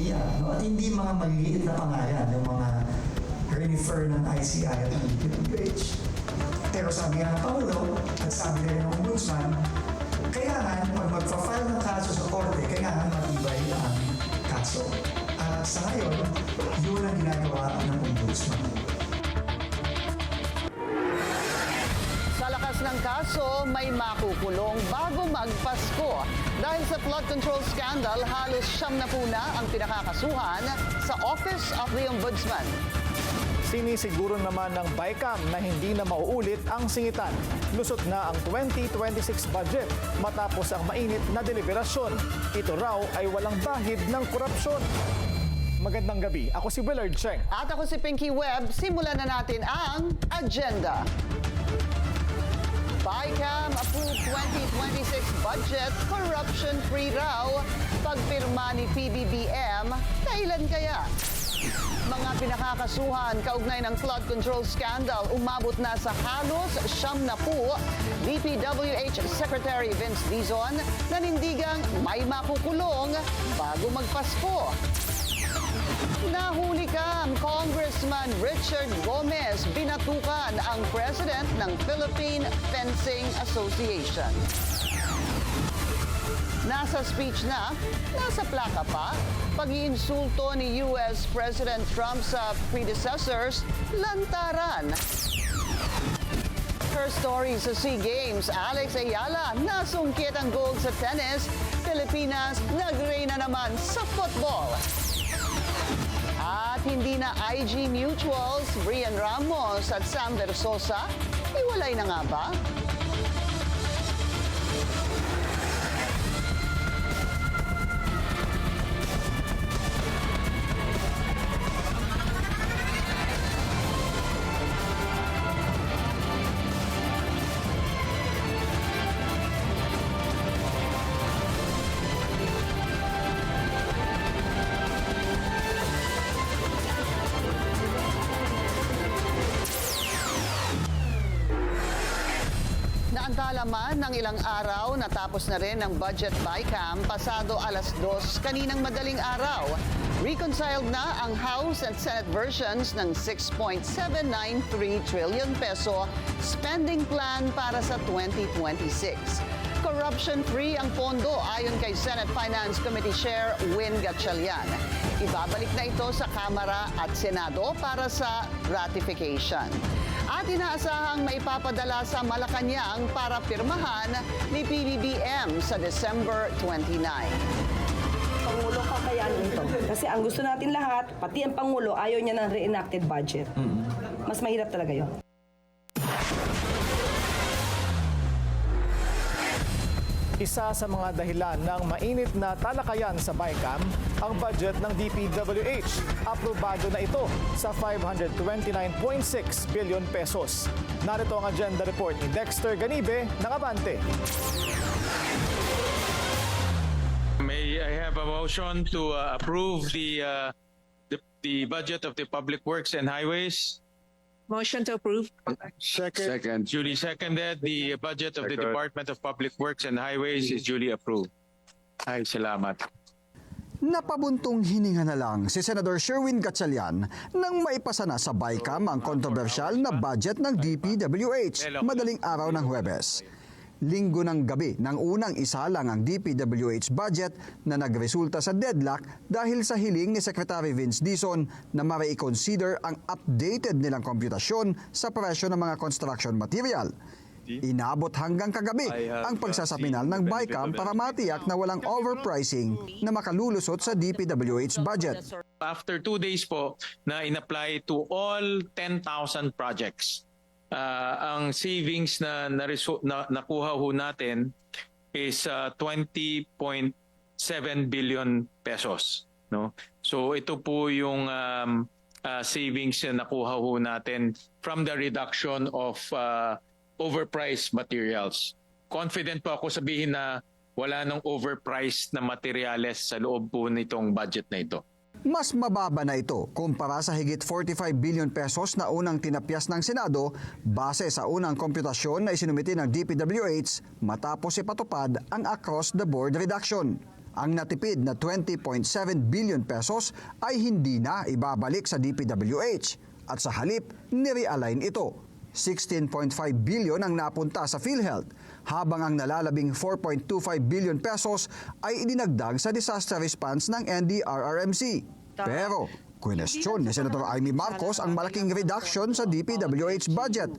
sanggunian, no? At hindi mga maliliit na pangalan, yung mga refer ng ICI at ng DPWH. Pero sabi nga ng Pangulo, at sabi rin ng Ombudsman, kailangan pag magpa-file ng kaso sa korte, kailangan matibay ang kaso. At sa ngayon, yun ang ginagawa ng Ombudsman. Sa lakas ng kaso, may makukulong bago magpasko. Dahil sa flood control scandal, halos 70 na ang pinakakasuhan sa Office of the Ombudsman. Sinisiguro naman ng BICAM na hindi na mauulit ang singitan. Lusot na ang 2026 budget matapos ang mainit na deliberasyon. Ito raw ay walang bahid ng korupsyon. Magandang gabi. Ako si Willard Cheng. At ako si Pinky Webb. Simulan na natin ang agenda. BICAM approved 2026 budget, corruption-free raw. Pagpirma ni PBBM, kailan kaya? Mga pinakakasuhan kaugnay ng flood control scandal umabot na sa halos 70. DPWH Secretary Vince Dizon nanindigang may makukulong bago magpasko. Nahuli ka, Congressman Richard Gomez binatukan ang president ng Philippine Fencing Association. Nasa speech na, nasa plaka pa, pag-iinsulto ni US President Trump sa predecessors, lantaran. Her story sa SEA Games, Alex Ayala, nasungkit ang gold sa tennis, Pilipinas nagreyna naman sa football. At hindi na IG Mutuals, Brian Ramos at Sam Versosa, iwalay na nga ba? Naantala ng ilang araw, natapos na rin ang budget BICAM pasado alas 2 kaninang madaling araw. Reconciled na ang House and Senate versions ng 6.793 trillion peso spending plan para sa 2026. Corruption-free ang pondo ayon kay Senate Finance Committee Chair Win Gatchalian. Ibabalik na ito sa Kamara at Senado para sa ratification. At inaasahang maipapadala sa Malacanang para pirmahan ni PBBM sa December 29. Pangulo, kakayanin ito. Kasi ang gusto natin lahat, pati ang Pangulo, ayaw niya ng reenacted budget. Mas mahirap talaga yun. Isa sa mga dahilan ng mainit na talakayan sa BICAM, ang budget ng DPWH. Aprobado na ito sa 529.6 billion pesos. Narito ang agenda report ni Dexter Ganibe ng Abante. May I have a motion to approve the budget of the Public Works and Highways? Motion to approve. Second. Duly seconded. The budget of the Department of Public Works and Highways is duly approved. Ay, salamat. Napabuntong hininga na lang si Senator Sherwin Gatchalian nang maipasa na sa BICAM ang kontrobersyal na budget ng DPWH madaling araw ng Huwebes. Linggo ng gabi nang unang isalang ang DPWH budget na nagresulta sa deadlock dahil sa hiling ni Secretary Vince Dizon na ma-reconsider ang updated nilang komputasyon sa presyo ng mga construction material. Inabot hanggang kagabi ang pagsasapinal ng BICAM para matiyak na walang overpricing na makalulusot sa DPWH budget. After 2 days po na in-apply to all 10,000 projects, ang savings na nakuha ho natin is 20.7 billion pesos. No? So ito po yung savings na nakuha ho natin from the reduction of overpriced materials. Confident po ako sabihin na wala nang overpriced na materyales sa loob po nitong budget na ito. Mas mababa na ito kumpara sa higit 45 billion pesos na unang tinapyas ng Senado base sa unang komputasyon na isinumiti ng DPWH matapos ipatupad ang across-the-board reduction. ang natipid na 20.7 billion pesos ay hindi na ibabalik sa DPWH at sa halip nirealign ito. 16.5 billion ang napunta sa PhilHealth habang ang nalalabing 4.25 billion pesos ay idinagdag sa disaster response ng NDRRMC. Pero kwestiyon ni Senator Amy Marcos ang malaking reduction sa DPWH budget,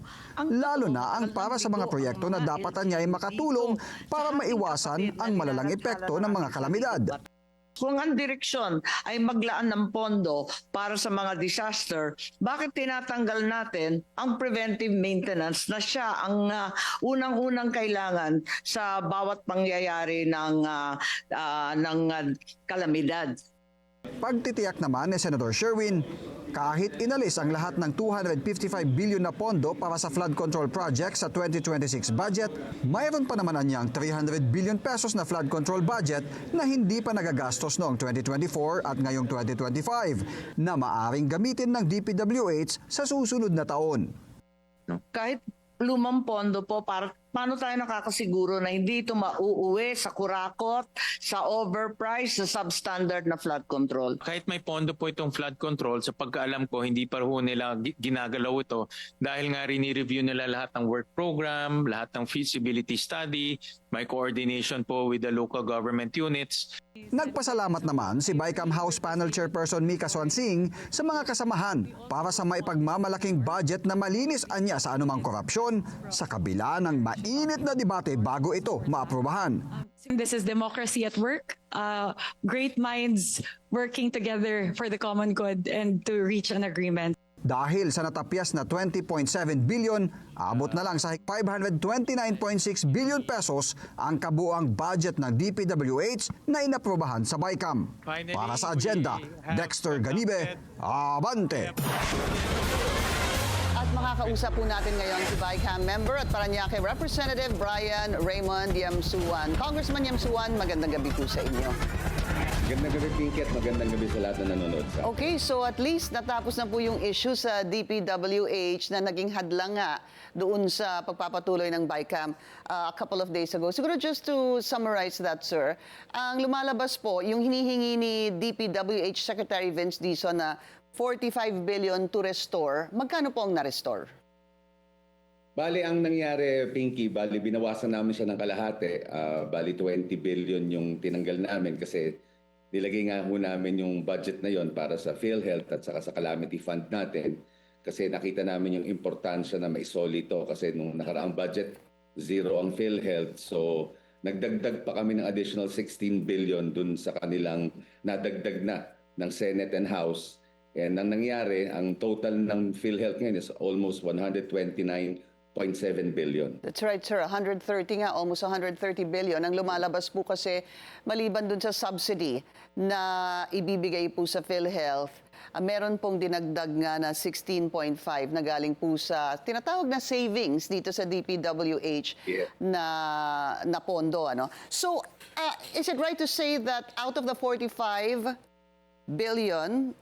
lalo na ang para sa mga proyekto na dapat niya ay makatulong para maiwasan ang malalang epekto ng mga kalamidad. Kung ang direksyon ay maglaan ng pondo para sa mga disaster, bakit tinatanggal natin ang preventive maintenance na siya ang unang-unang kailangan sa bawat pangyayari ng kalamidad? Pagtitiyak naman ni Senator Sherwin, kahit inalis ang lahat ng 255 billion na pondo para sa flood control project sa 2026 budget, mayroon pa naman anyang 300 billion pesos na flood control budget na hindi pa nagagastos noong 2024 at ngayong 2025 na maaring gamitin ng DPWH sa susunod na taon. Kahit lumang pondo po, paano tayo nakakasiguro na hindi ito mauuwi sa kurakot, sa overprice, sa substandard na flood control? Kahit may pondo po itong flood control, sa pagkaalam ko, hindi pa ho nila ginagalaw ito dahil nga rini-review nila lahat ng work program, lahat ng feasibility study, may coordination po with the local government units. Nagpasalamat naman si BICAM House Panel Chairperson Mika Swansing sa mga kasamahan para sa maipagmamalaking budget na malinis anya sa anumang korupsyon sa kabila ng mainit na debate bago ito maaprubahan. This is democracy at work. Great minds working together for the common good and to reach an agreement. Dahil sa natapyas na 20.7 billion, abot na lang sa 529.6 billion pesos ang kabuang budget ng DPWH na inaprubahan sa BICAM. Para sa agenda, Dexter Ganibe, Abante! At makakausap po natin ngayon si BICAM member at Parañaque Representative Brian Raymond Yamsuan. Congressman Yamsuan, magandang gabi po sa inyo. Magandang gabi, Pinky, at magandang gabi sa lahat na nanonood sa. Okay, so at least natapos na po yung issue sa DPWH na naging hadlang nga doon sa pagpapatuloy ng BICAM a couple of days ago. Siguro just to summarize that, sir, ang lumalabas po, yung hinihingi ni DPWH Secretary Vince Dizon na 45 billion to restore, magkano po ang na-restore? Bali, ang nangyari, Pinky, binawasan namin siya ng kalahati. Bali, 20 billion yung tinanggal namin kasi nilagay nga ho namin yung budget na yon para sa PhilHealth at saka sa calamity fund natin kasi nakita namin yung importansya na maisoli ito kasi nung nakaraang budget, zero ang PhilHealth. So, nagdagdag pa kami ng additional 16 billion dun sa kanilang nadagdag na ng Senate and House. And ang nangyari, ang total ng PhilHealth ngayon is almost 129.7 billion. That's right, sir. 130 nga, almost 130 billion. Ang lumalabas po kasi maliban dun sa subsidy na ibibigay po sa PhilHealth, meron pong dinagdag nga na 16.5 na galing po sa tinatawag na savings dito sa DPWH na pondo. Ano? So, is it right to say that out of the 45 billion,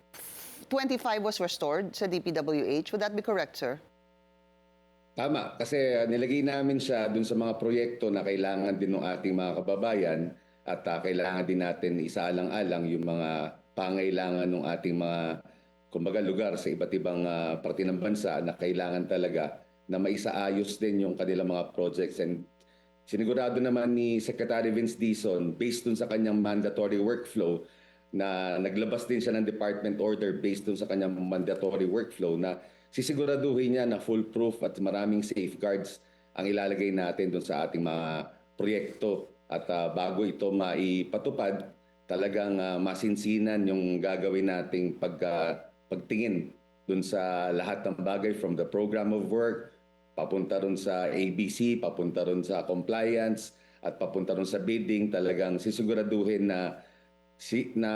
25 was restored sa DPWH? Would that be correct, sir? Tama, kasi nilagay namin siya dun sa mga proyekto na kailangan din ng ating mga kababayan at kailangan din natin isaalang-alang yung mga pangailangan ng ating mga kumbaga lugar sa iba't ibang parte ng bansa na kailangan talaga na maisaayos din yung kanilang mga projects. And sinigurado naman ni Secretary Vince Dizon, based dun sa kanyang mandatory workflow, na naglabas din siya ng department order based dun sa kanyang mandatory workflow na sisiguraduhin niya na foolproof at maraming safeguards ang ilalagay natin dun sa ating mga proyekto. At bago ito maipatupad, talagang masinsinan yung gagawin nating pagtingin dun sa lahat ng bagay from the program of work, papunta rin sa ABC, papunta rin sa compliance, at papunta rin sa bidding. Talagang sisiguraduhin na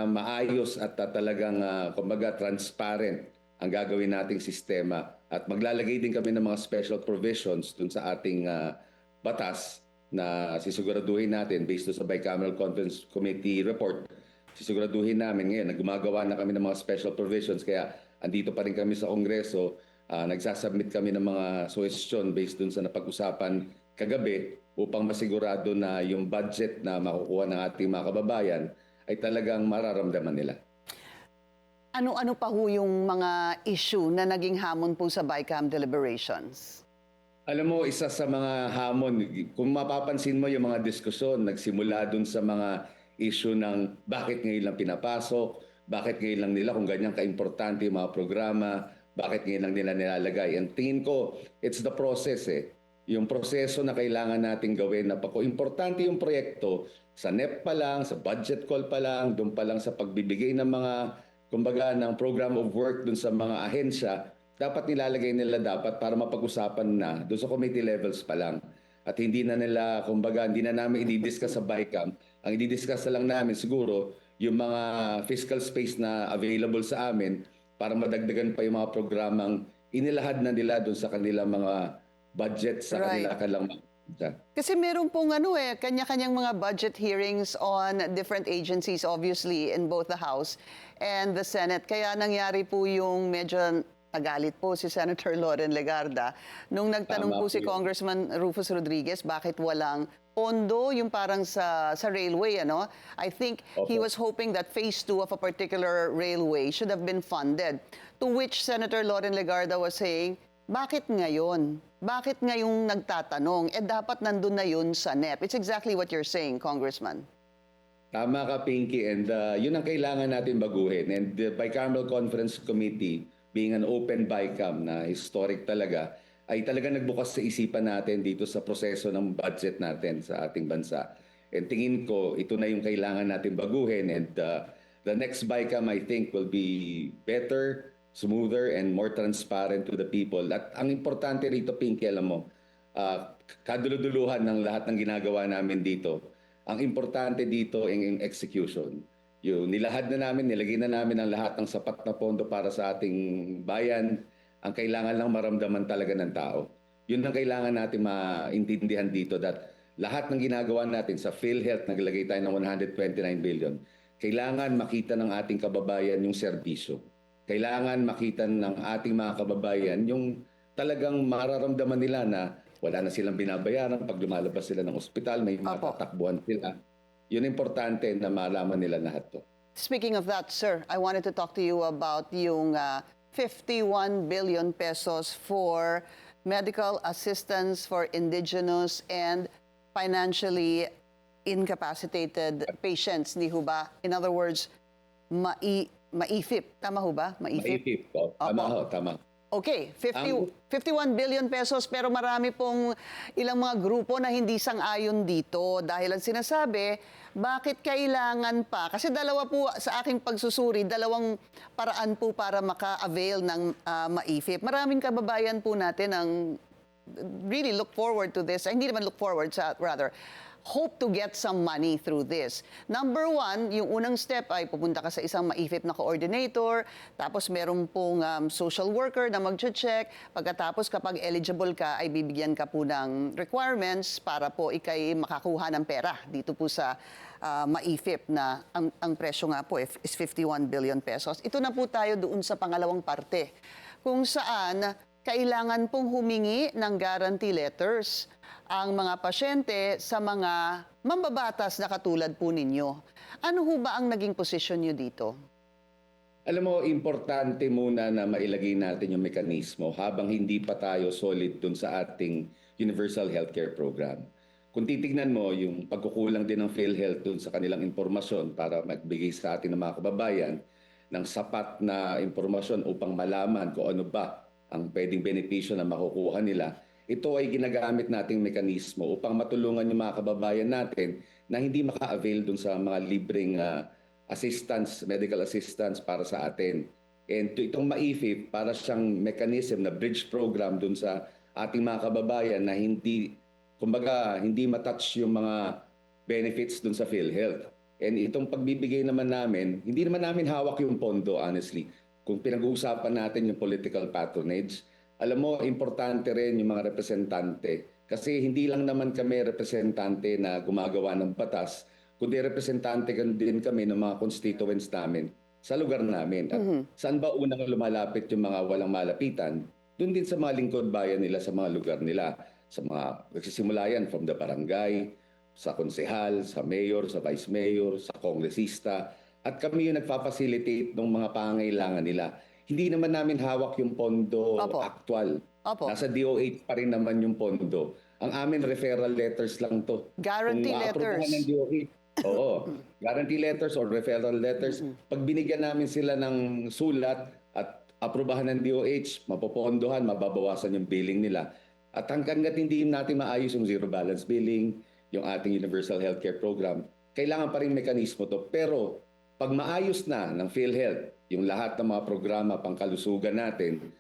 maayos at talagang kumbaga transparent ang gagawin nating sistema. At maglalagay din kami ng mga special provisions dun sa ating batas na sisiguraduhin natin based sa Bicameral Conference Committee report. Sisiguraduhin namin ngayon na gumagawa na kami ng mga special provisions kaya andito pa rin kami sa Kongreso. Nagsasubmit kami ng mga suggestion based dun sa napag-usapan kagabi upang masigurado na yung budget na makukuha ng ating mga kababayan ay talagang mararamdaman nila. Ano-ano pa ho yung mga issue na naging hamon po sa BICAM deliberations? Alam mo, isa sa mga hamon, kung mapapansin mo yung mga diskusyon, nagsimula dun sa mga issue ng bakit ngayon lang pinapasok, bakit ngayon lang nila, kung ganyan kaimportante yung mga programa, bakit ngayon lang nila nilalagay. And tingin ko, it's the process Yung proseso na kailangan natin gawin na importante yung proyekto, sa NEP pa lang, sa budget call pa lang, doon pa lang sa pagbibigay ng mga, kumbaga, ng program of work doon sa mga ahensya, dapat nilalagay nila para mapag-usapan na doon sa committee levels pa lang. At hindi na nila, kumbaga, hindi na namin i-discuss sa BICAM. Ang i-discuss na lang namin siguro yung mga fiscal space na available sa amin para madagdagan pa yung mga programang inilahad na nila doon sa kanilang mga budget sa kanilang Kasi meron pong kanya-kanyang mga budget hearings on different agencies obviously in both the House and the Senate. Kaya nangyari po yung medyo nagalit po si Senator Loren Legarda nung nagtanong po si Congressman Rufus Rodriguez bakit walang pondo yung parang sa railway, ano? I think he was hoping that phase 2 of a particular railway should have been funded. To which Senator Loren Legarda was saying, bakit ngayon? Bakit ngayong nagtatanong? Dapat nandun na yun sa NEP. It's exactly what you're saying, Congressman. Tama ka, Pinky. And yun ang kailangan natin baguhin. And the Bicameral Conference Committee, being an open BICAM na historic talaga, ay talaga nagbukas sa isipan natin dito sa proseso ng budget natin sa ating bansa. And tingin ko, ito na yung kailangan natin baguhin. And the next BICAM, I think, will be better, smoother, and more transparent to the people. At ang importante rito, Pinky, alam mo, kaduluduluhan ng lahat ng ginagawa namin dito. Ang importante dito ang execution. Yung nilahad na namin, nilagay na namin ang lahat ng sapat na pondo para sa ating bayan. Ang kailangan lang maramdaman talaga ng tao. Yun ang kailangan natin maintindihan dito, that lahat ng ginagawa natin sa PhilHealth, naglagay tayo ng 129 billion. Kailangan makita ng ating kababayan yung serbisyo. Kailangan makita ng ating mga kababayan yung talagang mararamdaman nila na wala na silang binabayaran pag lumalabas sila ng ospital, may matatakbuhan sila. Yun importante na malaman nila lahat to. Speaking of that, sir, I wanted to talk to you about yung 51 billion pesos for medical assistance for indigenous and financially incapacitated patients. Di ho ba? In other words, MAIFIP. Tama ho ba? MAIFIP. Tama. Okay, 51 billion pesos pero marami pong ilang mga grupo na hindi sang-ayon dito dahil ang sinasabi, bakit kailangan pa? Kasi dalawa po sa aking pagsusuri, dalawang paraan po para maka-avail ng MAIFIP. Maraming kababayan po natin ang really look forward to this. Hindi naman look forward, rather hope to get some money through this. Number one, yung unang step ay pupunta ka sa isang MAIFIP na coordinator, tapos meron pong social worker na mag-check. Pagkatapos kapag eligible ka, ay bibigyan ka po ng requirements para po ikay makakuha ng pera dito po sa MAIFIP na ang presyo nga po is 51 billion pesos. Ito na po tayo doon sa pangalawang parte kung saan kailangan pong humingi ng guarantee letters ang mga pasyente sa mga mambabatas na katulad po ninyo. Ano ho ba ang naging posisyon nyo dito? Alam mo, importante muna na mailagay natin yung mekanismo habang hindi pa tayo solid dun sa ating Universal Healthcare Program. Kung titignan mo, yung pagkukulang din ng PhilHealth dun sa kanilang impormasyon para magbigay sa atin ng mga kababayan ng sapat na impormasyon upang malaman kung ano ba ang pwedeng benepisyo na makukuha nila, ito ay ginagamit nating mekanismo upang matulungan yung mga kababayan natin na hindi maka-avail dun sa mga libreng assistance, medical assistance para sa atin. And itong MAIFIP, para siyang mechanism na bridge program dun sa ating mga kababayan na hindi, kumbaga, hindi matouch yung mga benefits dun sa PhilHealth. And itong pagbibigay naman namin, hindi naman namin hawak yung pondo, honestly. Kung pinag-uusapan natin yung political patronage, alam mo, importante rin yung mga representante. Kasi hindi lang naman kami representante na gumagawa ng batas, kundi representante din kami ng mga constituents namin sa lugar namin. At saan ba unang lumalapit yung mga walang malapitan? Doon din sa mga lingkod bayan nila sa mga lugar nila. Sa mga, nagsisimula yan from the barangay, sa konsehal, sa mayor, sa vice mayor, sa kongresista, at kami yung nagpa-facilitate ng mga pangangailangan nila. Hindi naman namin hawak yung pondo Opo. actual. Opo. Nasa DOH pa rin naman yung pondo. Ang amin, referral letters lang to. Guarantee Kung letters. maaprubahan ng DOH, oo. Guarantee letters or referral letters. Pag binigyan namin sila ng sulat at aprubahan ng DOH, mapopondohan, mababawasan yung billing nila. At hanggang hindi natin maayos yung zero balance billing, yung ating universal healthcare program, kailangan pa rin mekanismo to. Pero pag maayos na ng PhilHealth, yung lahat ng mga programa pangkalusugan natin,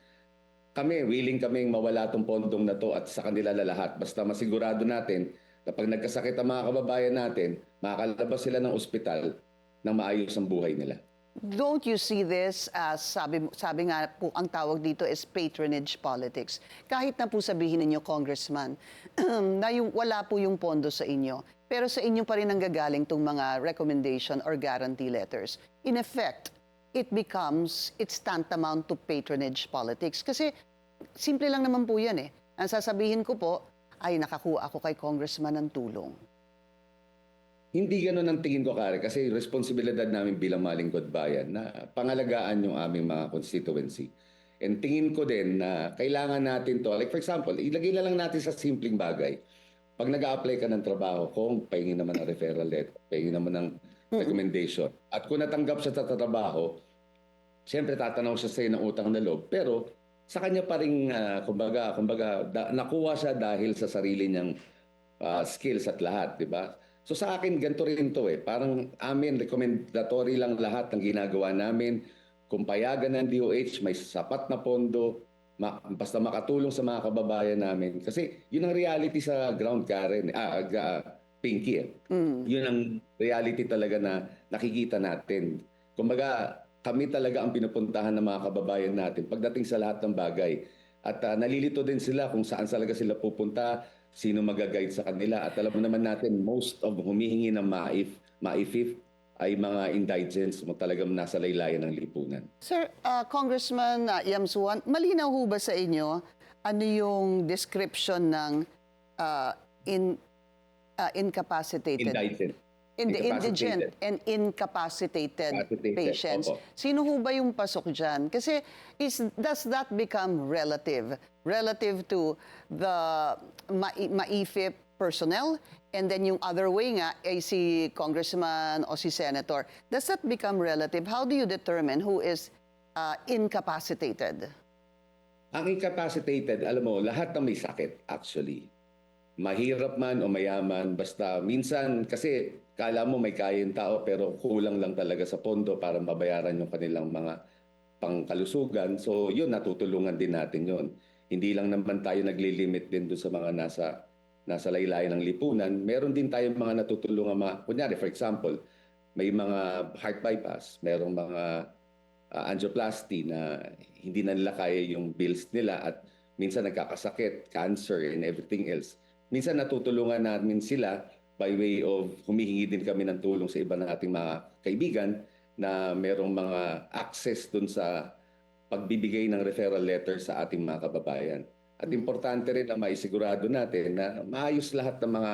willing kaming mawala tong pondong na to at sa kanila lahat. Basta masigurado natin na pag nagkasakit ang mga kababayan natin, makakalabas sila ng ospital nang maayos ang buhay nila. Don't you see this as, sabi nga po, ang tawag dito is patronage politics. Kahit na po sabihin ninyo, Congressman, na wala po yung pondo sa inyo, pero sa inyo pa rin nanggagaling itong mga recommendation or guarantee letters. In effect, it's tantamount to patronage politics. Kasi simple lang naman po yan eh. Ang sasabihin ko po, ay nakakuha ako kay Congressman ng tulong. Hindi ganoon ang tingin ko, Kare, kasi responsibilidad namin bilang malingkod bayan na pangalagaan yung aming mga constituency. And tingin ko din na kailangan natin to, like for example, ilagay na lang natin sa simpleng bagay. Pag nag-a-apply ka ng trabaho, kung pahingin naman ng referral letter, pahingin naman ng recommendation, at kung natanggap siya sa trabaho, siyempre tatanaw siya sa ng utang na loob, pero sa kanya pa rin, kumbaga, nakuha siya dahil sa sarili niyang skills at lahat, di ba? So sa akin, ganito rin to eh. Parang amin, recommendatory lang lahat ng ginagawa namin. Kung payagan ng DOH, may sapat na pondo, basta makatulong sa mga kababayan namin. Kasi yun ang reality sa ground, Karen, Pinky eh. Yun ang reality talaga na nakikita natin. Kumbaga, kami talaga ang pinupuntahan ng mga kababayan natin pagdating sa lahat ng bagay. At nalilito din sila kung saan talaga sila pupunta, sino mag-guide sa kanila. At alam mo naman natin, most of humihingi ng MAIF ay mga indigents mo talagang nasa laylayan ng lipunan. Sir, Congressman Yamsuan, malinaw ho ba sa inyo ano yung description ng incapacitated? Indigent and incapacitated patients. Opo. Sino ho ba yung pasok dyan? Kasi does that become relative? Relative to the MAIFIP personnel? And then yung other way nga ay si congressman o si senator. Does that become relative? How do you determine who is incapacitated? Ang incapacitated, alam mo, lahat ng may sakit actually. Mahirap man o mayaman, basta minsan kasi kala mo may kayang tao pero kulang lang talaga sa pondo para mabayaran yung kanilang mga pangkalusugan. So yun, natutulungan din natin yun. Hindi lang naman tayo naglilimit din doon sa mga nasa laylayan ng lipunan. Meron din tayong mga natutulungan, kunyari for example, may mga heart bypass, merong mga angioplasty na hindi na nila kaya yung bills nila at minsan nagkakasakit, cancer and everything else. Minsan natutulungan namin sila by way of humihingi din kami ng tulong sa iba ng ating mga kaibigan na merong mga access dun sa pagbibigay ng referral letter sa ating mga kababayan. At importante rin na maisigurado natin na maayos lahat ng mga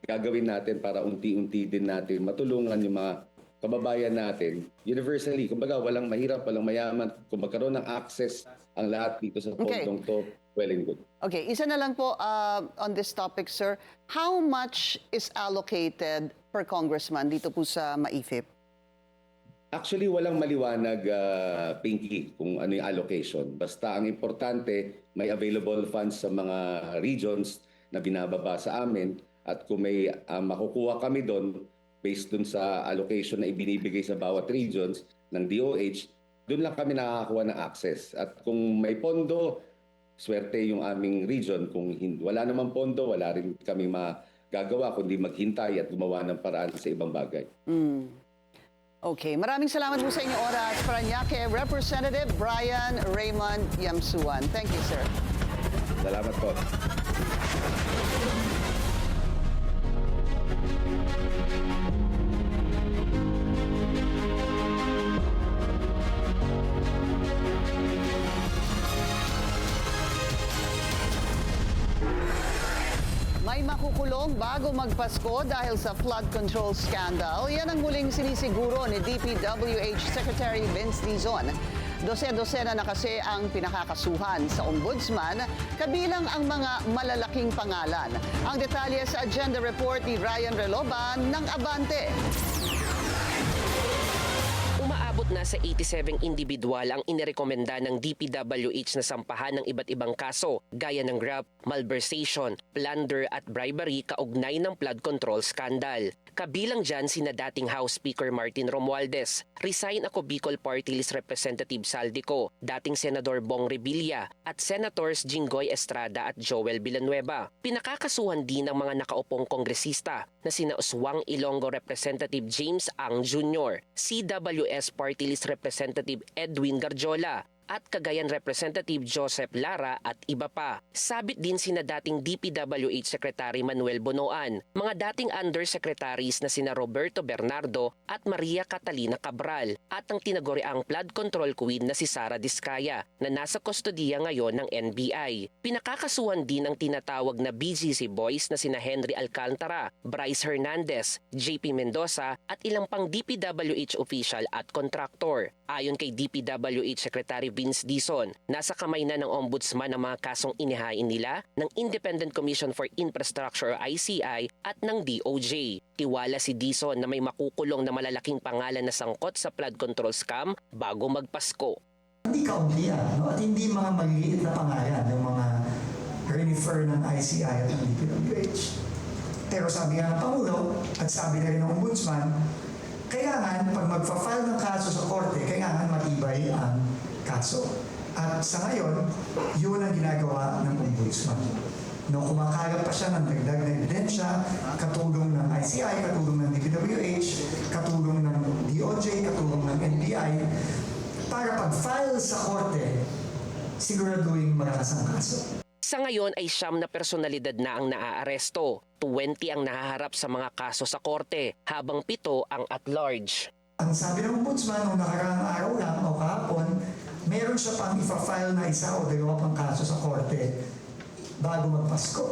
gagawin natin para unti-unti din natin matulungan yung mga kababayan natin universally. Kumbaga, walang mahirap, walang mayaman. Kung magkaroon ng access ang lahat dito sa pondong to, well and good. Okay, isa na lang po on this topic, sir. How much is allocated per congressman dito po sa MAIFIP? Actually, walang maliwanag, Pinky, kung ano yung allocation. Basta ang importante, may available funds sa mga regions na binababa sa amin. At kung may makukuha kami doon, based doon sa allocation na ibinibigay sa bawat regions ng DOH, doon lang kami nakakakuha ng access. At kung may pondo, swerte yung aming region. Kung wala namang pondo, wala rin kami magagawa kundi maghintay at gumawa ng paraan sa ibang bagay. Okay, maraming salamat po sa inyong oras. Parañaque Representative Brian Raymond Yamsuan. Thank you, sir. Salamat po. may makukulong bago magpasko dahil sa flood control scandal. Yan ang muling sinisiguro ni DPWH Secretary Vince Dizon. Dose-dosena na kasi ang pinakakasuhan sa ombudsman, kabilang ang mga malalaking pangalan. Ang detalye sa agenda report ni Ryan Reloban ng Abante. Umaabot na sa 87 individual ang inirekomenda ng DPWH na sampahan ng iba't ibang kaso gaya ng graft, malversation, plunder at bribery kaugnay ng flood control scandal. Kabilang dyan sina dating House Speaker Martin Romualdez, resign ako Bicol Party List Representative Saldico, dating Senador Bong Revilla at Senators Jinggoy Estrada at Joel Villanueva. Pinakakasuhan din ng mga nakaupong kongresista na sina Uswang Ilonggo Representative James Ang Jr., CWS Party List Representative Edwin Garjola, at Cagayan Representative Joseph Lara at iba pa. Sabit din sina dating DPWH Secretary Manuel Bonoan, mga dating undersecretaries na sina Roberto Bernardo at Maria Catalina Cabral, at ang tinaguriang flood control queen na si Sara Diskaya na nasa kustodiya ngayon ng NBI. Pinakakasuhan din ang tinatawag na BGC boys na sina Henry Alcantara, Bryce Hernandez, JP Mendoza at ilang pang DPWH official at contractor. Ayon kay DPWH Secretary Vince Dizon, nasa kamay na ng ombudsman ang mga kasong inihain nila ng Independent Commission for Infrastructure o ICI at ng DOJ. Tiwala si Dizon na may makukulong na malalaking pangalan na sangkot sa flood control scam bago magpasko. Hindi kaunti yan, no? At hindi mga maliliit na pangalan ng mga refer ng ICI at ng DPWH. Pero sabi nga ng Pangulo at sabi na rin ng Ombudsman, kailangan pag magpa-file ng kaso sa korte, kailangan matibay ang kaso. At sa ngayon, yun ang ginagawa ng Ombudsman. No, kumakalat pa siya ng dagdag na ebidensya, katulong ng ICI, katulong ng DPWH, katulong ng DOJ, katulong ng NBI, para pag-file sa korte, siguraduhin malakas ang kaso. Sa ngayon ay 9 na personalidad na ang naaaresto. 20 ang nahaharap sa mga kaso sa korte, habang 7 ang at large. Ang sabi ng Ombudsman noong nakaraang araw lang o kahapon, meron siya pang ifa-file na 1 o 2 pang kaso sa korte bago magpasko.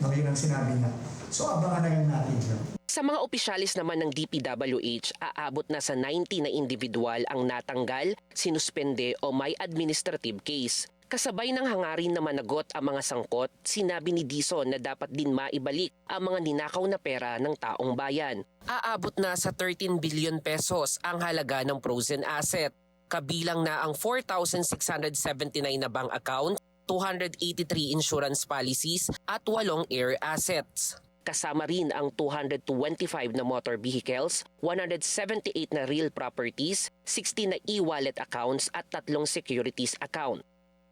No, yun ang sinabi niya. So abangan na lang natin yun. Sa mga opisyalis naman ng DPWH, aabot na sa 90 na individual ang natanggal, sinuspende o may administrative case. Kasabay ng hangarin na managot ang mga sangkot, sinabi ni Dizon na dapat din maibalik ang mga ninakaw na pera ng taong bayan. Aabot na sa 13 billion pesos ang halaga ng frozen asset. Kabilang na ang 4,679 na bank account, 283 insurance policies at 8 air assets. Kasama rin ang 225 na motor vehicles, 178 na real properties, 60 na e-wallet accounts at 3 securities account.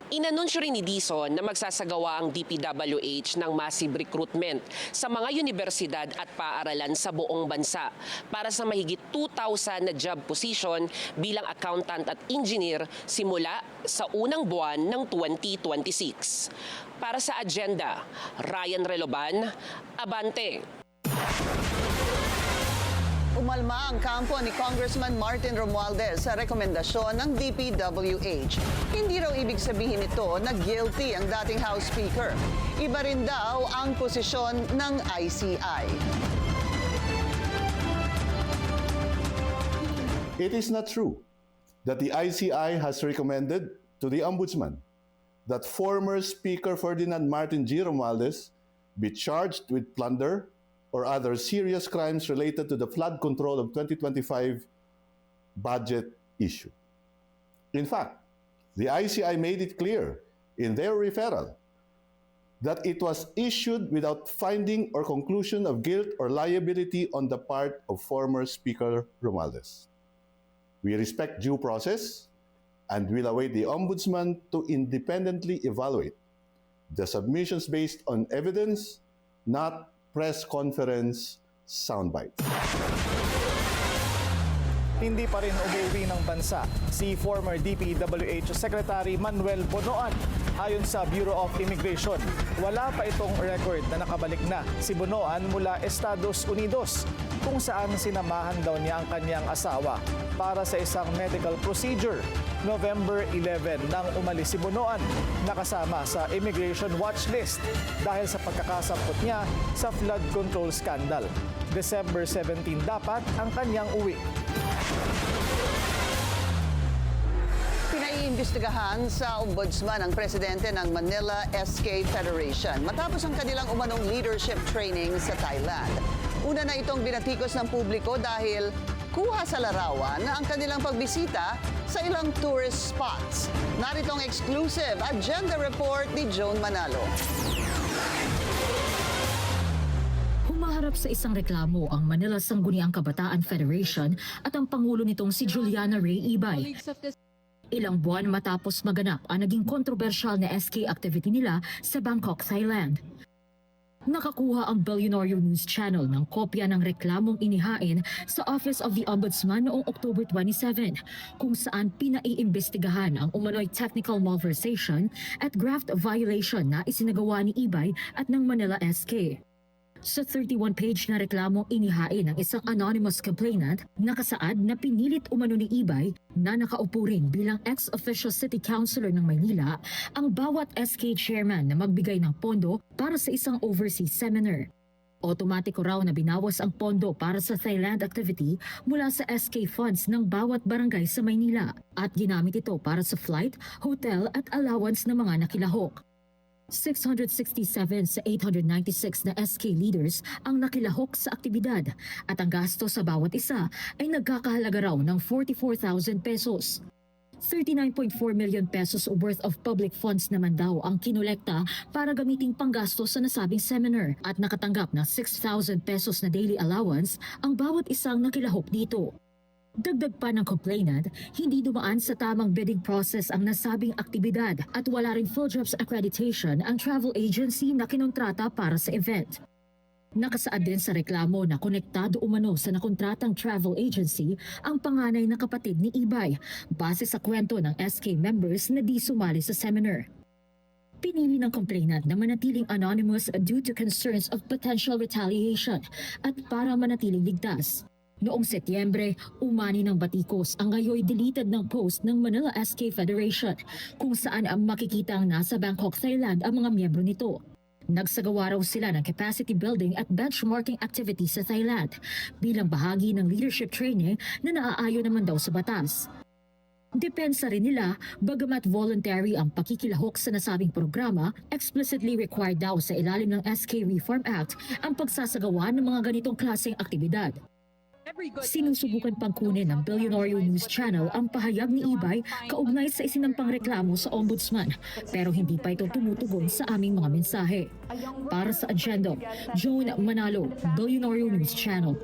Inanunsyo rin ni Dizon na magsasagawa ang DPWH ng massive recruitment sa mga universidad at paaralan sa buong bansa para sa mahigit 2,000 na job position bilang accountant at engineer simula sa unang buwan ng 2026. Para sa agenda, Ryan Reloban, Abante. Umalma ang kampo ni Congressman Martin Romualdez sa rekomendasyon ng DPWH. Hindi raw ibig sabihin ito na guilty ang dating House Speaker. Iba rin daw ang posisyon ng ICI. It is not true that the ICI has recommended to the Ombudsman that former Speaker Ferdinand Martin G. Romualdez be charged with plunder or other serious crimes related to the flood control of 2025 budget issue. In fact, the ICI made it clear in their referral that it was issued without finding or conclusion of guilt or liability on the part of former Speaker Romualdez. We respect due process and will await the Ombudsman to independently evaluate the submissions based on evidence, not press conference soundbites. hindi pa rin umuwi ng bansa si former DPWH Secretary Manuel Bonoan. Ayon sa Bureau of Immigration, wala pa itong record na nakabalik na si Bonoan mula Estados Unidos, kung saan sinamahan daw niya ang kanyang asawa para sa isang medical procedure. November 11 nang umalis si Bonoan, nakasama sa immigration watch list dahil sa pagkakasampot niya sa flood control scandal. December 17 dapat ang kanyang uwi. Pinaiimbestigahan sa ombudsman ang presidente ng Manila SK Federation matapos ang kanilang umanong leadership training sa Thailand. Una na itong binatikos ng publiko dahil kuha sa larawan ang kanilang pagbisita sa ilang tourist spots. Narito ang exclusive agenda report ni Joan Manalo. Humaharap sa isang reklamo ang Manila Sangguniang Kabataan Federation at ang pangulo nitong si Juliana Ray Ibay. Ilang buwan matapos maganap ang naging kontrobersyal na SK activity nila sa Bangkok, Thailand. Nakakuha ang Billionaire News Channel ng kopya ng reklamong inihain sa Office of the Ombudsman noong October 27, kung saan pinaiimbestigahan ang umano'y technical malversation at graft violation na isinagawa ni Ibay at ng Manila SK. Sa 31-page na reklamong inihain ng isang anonymous complainant, nakasaad na pinilit umano ni Ibay na nakaupo rin bilang ex-official city councilor ng Maynila ang bawat SK chairman na magbigay ng pondo para sa isang overseas seminar. Otomatiko raw na binawas ang pondo para sa Thailand activity mula sa SK funds ng bawat barangay sa Maynila at ginamit ito para sa flight, hotel at allowance ng mga nakilahok. 667 sa 896 na SK leaders ang nakilahok sa aktibidad at ang gasto sa bawat isa ay nagkakahalaga raw ng 44,000 pesos. 39.4 million pesos worth of public funds naman daw ang kinolekta para gamiting panggasto sa nasabing seminar at nakatanggap ng 6,000 pesos na daily allowance ang bawat isang nakilahok dito. Dagdag pa ng complainant, hindi dumaan sa tamang bidding process ang nasabing aktibidad at wala rin PhilJobs accreditation ang travel agency na kinontrata para sa event. Nakasaad din sa reklamo na konektado umano sa nakontratang travel agency ang panganay na kapatid ni Ibay base sa kwento ng SK members na di sumali sa seminar. Pinili ng complainant na manatiling anonymous due to concerns of potential retaliation at para manatiling ligtas. Noong Setyembre, umani ng batikos ang ngayoy deleted ng post ng Manila SK Federation kung saan ang makikita ang nasa Bangkok, Thailand ang mga miyembro nito. Nagsagawa raw sila ng capacity building at benchmarking activities sa Thailand bilang bahagi ng leadership training na naaayon naman daw sa batas. Depensa rin nila, bagamat voluntary ang pakikilahok sa nasabing programa, explicitly required daw sa ilalim ng SK Reform Act ang pagsasagawa ng mga ganitong klaseng aktibidad. Sinusubukan pang kunin ng Billionaire News Channel ang pahayag ni Ibay kaugnay sa isinampang reklamo sa Ombudsman, pero hindi pa ito tumutugon sa aming mga mensahe. Para sa Agenda, Joan Manalo, Billionaire News Channel.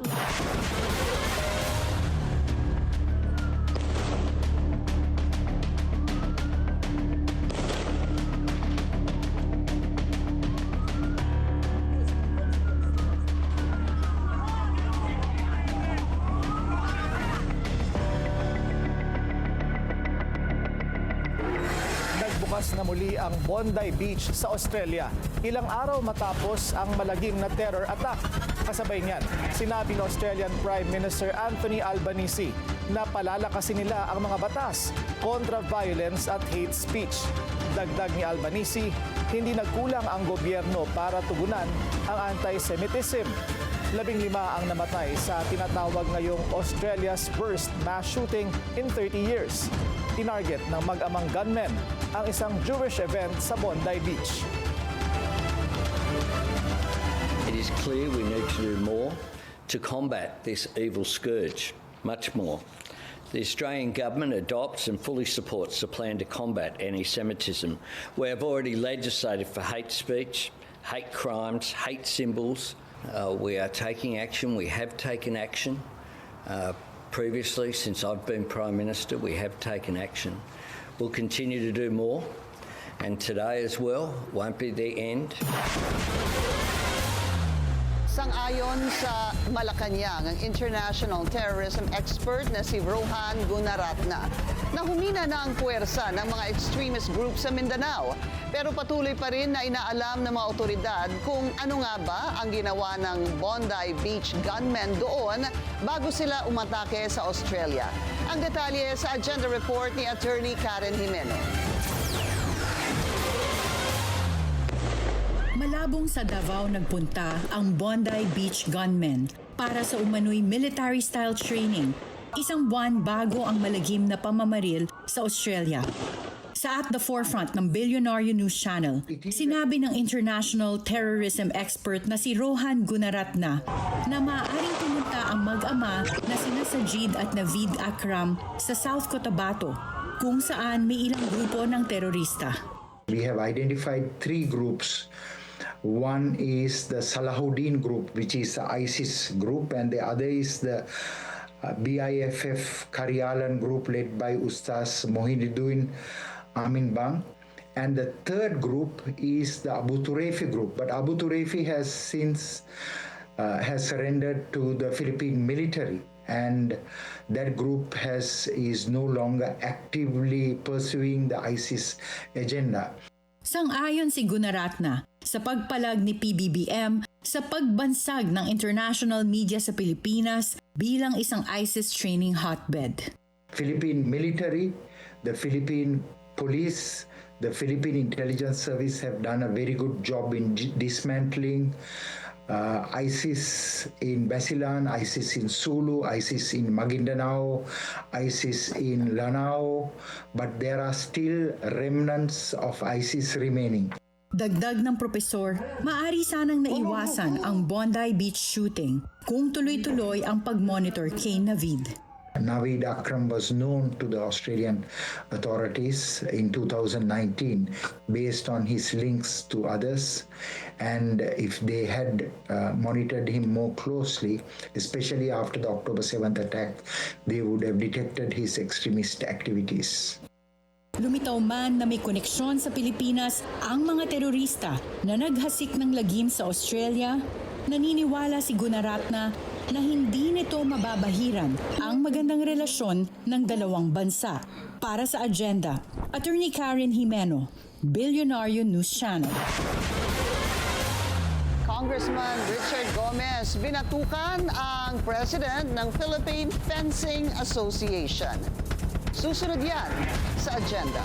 Bukas na muli ang Bondi Beach sa Australia, ilang araw matapos ang malagim na terror attack. Kasabay niyan, sinabi ng Australian Prime Minister Anthony Albanese na palalakasin nila ang mga batas kontra violence at hate speech. Dagdag ni Albanese, hindi nagkulang ang gobyerno para tugunan ang anti-Semitism. 15 ang namatay sa tinatawag ngayong Australia's worst mass shooting in 30 years. Tinarget ng mag-amang gunmen ang isang Jewish event sa Bondi Beach. It is clear we need to do more to combat this evil scourge, much more. The Australian government adopts and fully supports the plan to combat anti-Semitism. We have already legislated for hate speech, hate crimes, hate symbols. We are taking action. We have taken action. Previously, since I've been Prime Minister, we have taken action. We'll continue to do more, and today as well won't be the end. Sang-ayon sa Malacanang, ang international terrorism expert na si Rohan Gunaratna na humina na ang puwersa ng mga extremist groups sa Mindanao. Pero patuloy pa rin na inaalam ng mga otoridad kung ano nga ba ang ginawa ng Bondi Beach gunmen doon bago sila umatake sa Australia. Ang detalye sa agenda report ni Attorney Karen Jimeno. Malabong sa Davao nagpunta ang Bondi Beach gunmen para sa umano'y military-style training, isang buwan bago ang malagim na pamamaril sa Australia. Sa At the Forefront ng Billionaire News Channel, sinabi ng international terrorism expert na si Rohan Gunaratna na maaaring pumunta ang mag-ama na sina Sajid at Naveed Akram sa South Cotabato, kung saan may ilang grupo ng terorista. We have identified 3 groups. One is the Salahuddin group, which is the ISIS group, and the other is the BIFF Karyalan group led by Ustaz Mohinuddin Amin Bang. And the third group is the Abu Turaifi group. But Abu Turaifi has since has surrendered to the Philippine military, and that group is no longer actively pursuing the ISIS agenda. Sang-ayon si Gunaratna sa pagpalag ni PBBM sa pagbansag ng international media sa Pilipinas bilang isang ISIS training hotbed. Philippine military, the Philippine police, the Philippine intelligence service have done a very good job in dismantling ISIS in Basilan, ISIS in Sulu, ISIS in Maguindanao, ISIS in Lanao, but there are still remnants of ISIS remaining. Dagdag ng propesor, maaari sanang naiwasan ang Bondi Beach shooting kung tuloy-tuloy ang pag-monitor kay Naveed. Naveed Akram was known to the Australian authorities in 2019 based on his links to others, and if they had monitored him more closely, especially after the October 7th attack, they would have detected his extremist activities. Lumitaw man na may koneksyon sa Pilipinas ang mga terorista na naghasik ng lagim sa Australia, naniniwala si Gunaratna na hindi nito mababahiran ang magandang relasyon ng dalawang bansa. Para sa agenda, Attorney Karen Jimeno, Billionaire News Channel. Congressman Richard Gomez binatukan ang president ng Philippine Fencing Association. Susunod yan sa agenda.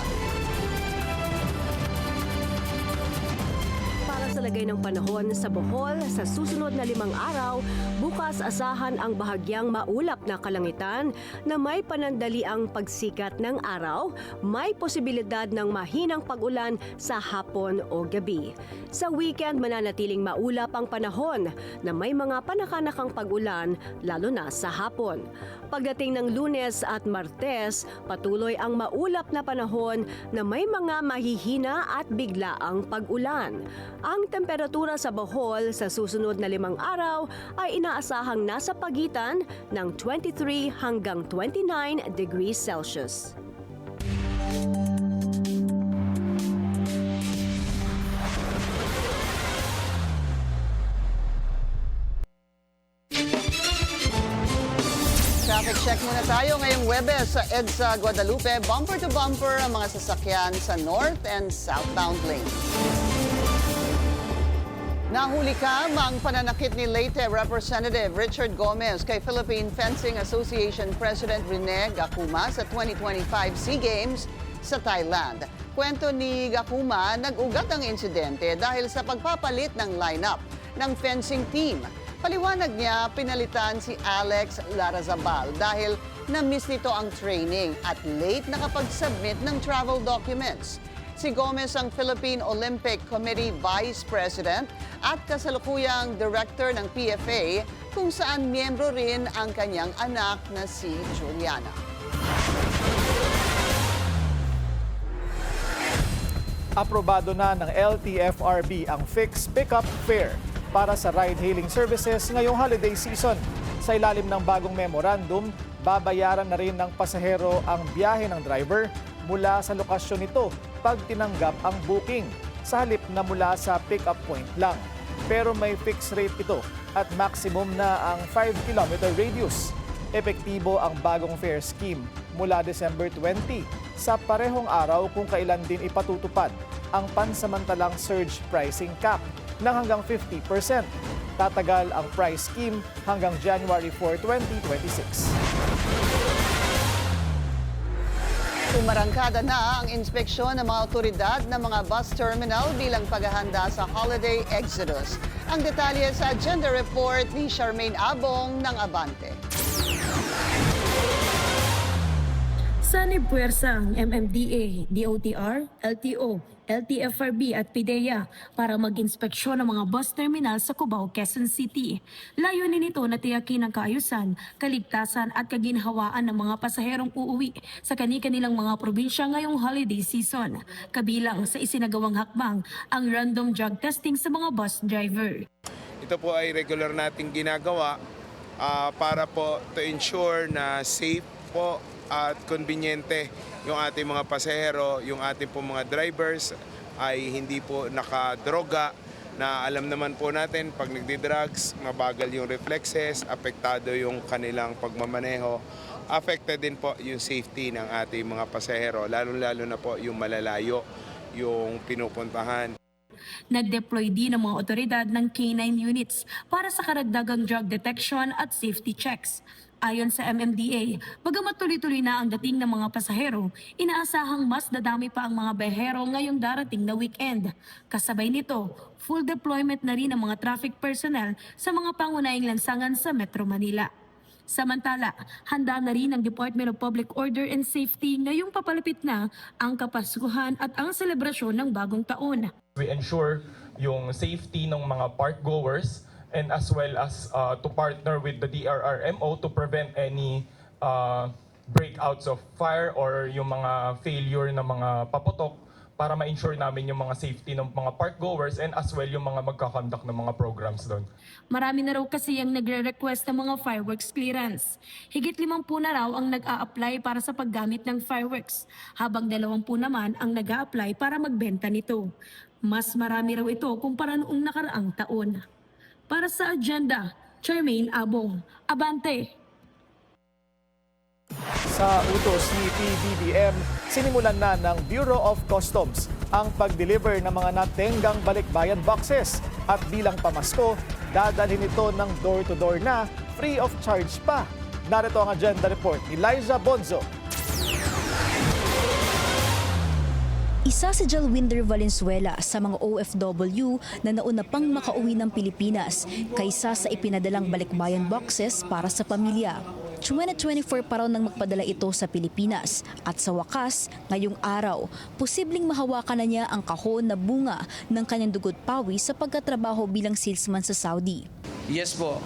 Para sa lagay ng panahon sa Bohol sa susunod na 5 araw, bukas asahan ang bahagyang maulap na kalangitan na may panandaliang pagsikat ng araw, may posibilidad ng mahinang pag-ulan sa hapon o gabi. Sa weekend, mananatiling maulap ang panahon na may mga panakanakang pag-ulan lalo na sa hapon. Pagdating ng Lunes at Martes, patuloy ang maulap na panahon na may mga mahihina at biglaang pag-ulan. Ang temperatura sa Bohol sa susunod na 5 araw ay inaasahang nasa pagitan ng 23 hanggang 29 degrees Celsius. Traffic check muna tayo ngayong Webes sa EDSA Guadalupe. Bumper to bumper ang mga sasakyan sa north and southbound lanes. Nahuli ka ang pananakit ni Leyte Representative Richard Gomez kay Philippine Fencing Association President Rene Gacuma sa 2025 SEA Games sa Thailand. Kwento ni Gacuma, nag-ugat ang insidente dahil sa pagpapalit ng lineup ng fencing team. Paliwanag niya, pinalitan si Alex Larazabal dahil na-miss nito ang training at late nakapag-submit ng travel documents. Si Gomez ang Philippine Olympic Committee Vice President at kasalukuyang Director ng PFA kung saan miyembro rin ang kanyang anak na si Juliana. Aprobado na ng LTFRB ang fixed pickup fare para sa ride-hailing services ngayong holiday season. Sa ilalim ng bagong memorandum, babayaran na rin ng pasahero ang biyahe ng driver mula sa lokasyon nito pag tinanggap ang booking, sa halip na mula sa pick-up point lang. pero may fixed rate ito at maximum na ang 5-kilometer radius. Epektibo ang bagong fare scheme mula December 20 sa parehong araw kung kailan din ipatutupad ang pansamantalang surge pricing cap ng hanggang 50%. Tatagal ang price scheme hanggang January 4, 2026. Umarangkada na ang inspeksyon ng mga otoridad ng mga bus terminal bilang paghahanda sa holiday exodus. Ang detalye sa agenda report ni Charmaine Abong ng Abante. Sanib puwersa ang MMDA, DOTR, LTO, LTFRB at PIDEA para mag-inspeksyon ng mga bus terminal sa Cubao, Quezon City. Layunin nito na tiyakin ang kaayusan, kaligtasan at kaginhawaan ng mga pasaherong uuwi sa kani-kanilang mga probinsya ngayong holiday season. Kabilang sa isinagawang hakbang ang random drug testing sa mga bus driver. Ito po ay regular nating ginagawa para po to ensure na safe po at konbinyente yung ating mga pasahero, yung ating po mga drivers ay hindi po nakadroga, na alam naman po natin pag nagdi-drugs, mabagal yung reflexes, apektado yung kanilang pagmamaneho, affected din po yung safety ng ating mga pasahero, lalo-lalo na po yung malalayo yung pinupuntahan. Nag-deploy din ang mga otoridad ng K9 units para sa karagdagang drug detection at safety checks. Ayon sa MMDA, bagamat tuloy-tuloy na ang dating ng mga pasahero, inaasahang mas dadami pa ang mga behero ngayong darating na weekend. Kasabay nito, full deployment na rin ang mga traffic personnel sa mga pangunahing lansangan sa Metro Manila. Samantala, handa na rin ang Department of Public Order and Safety ngayong papalapit na ang Kapaskuhan at ang selebrasyon ng bagong taon. We ensure yung safety ng mga park goers and as well as to partner with the DRRMO to prevent any breakouts of fire or yung mga failure ng mga paputok para ma-ensure namin yung mga safety ng mga park goers and as well yung mga magkakonduct ng mga programs doon. Marami na raw kasi ang nagre-request ng mga fireworks clearance. Higit 50 na raw ang nag-a-apply para sa paggamit ng fireworks, habang 20 naman ang nag-a-apply para magbenta nito. Mas marami raw ito kumpara noong nakaraang taon. Para sa agenda, Charmaine Abong, Abante. Sa utos ni PBBM, sinimulan na ng Bureau of Customs ang pag-deliver ng mga natenggang balikbayan boxes at bilang pamasko, dadalhin ito ng door-to-door na free of charge pa. Narito ang agenda report ni Liza Bonzo. Isa si Jalwinder Valenzuela sa mga OFW na nauna pang makauwi ng Pilipinas kaysa sa ipinadalang balikbayan boxes para sa pamilya. 2024 pa raw nang magpadala ito sa Pilipinas at sa wakas, ngayong araw, posibleng mahawakan na niya ang kahon na bunga ng kanyang dugot pawis sa pagkatrabaho bilang salesman sa Saudi. Yes po,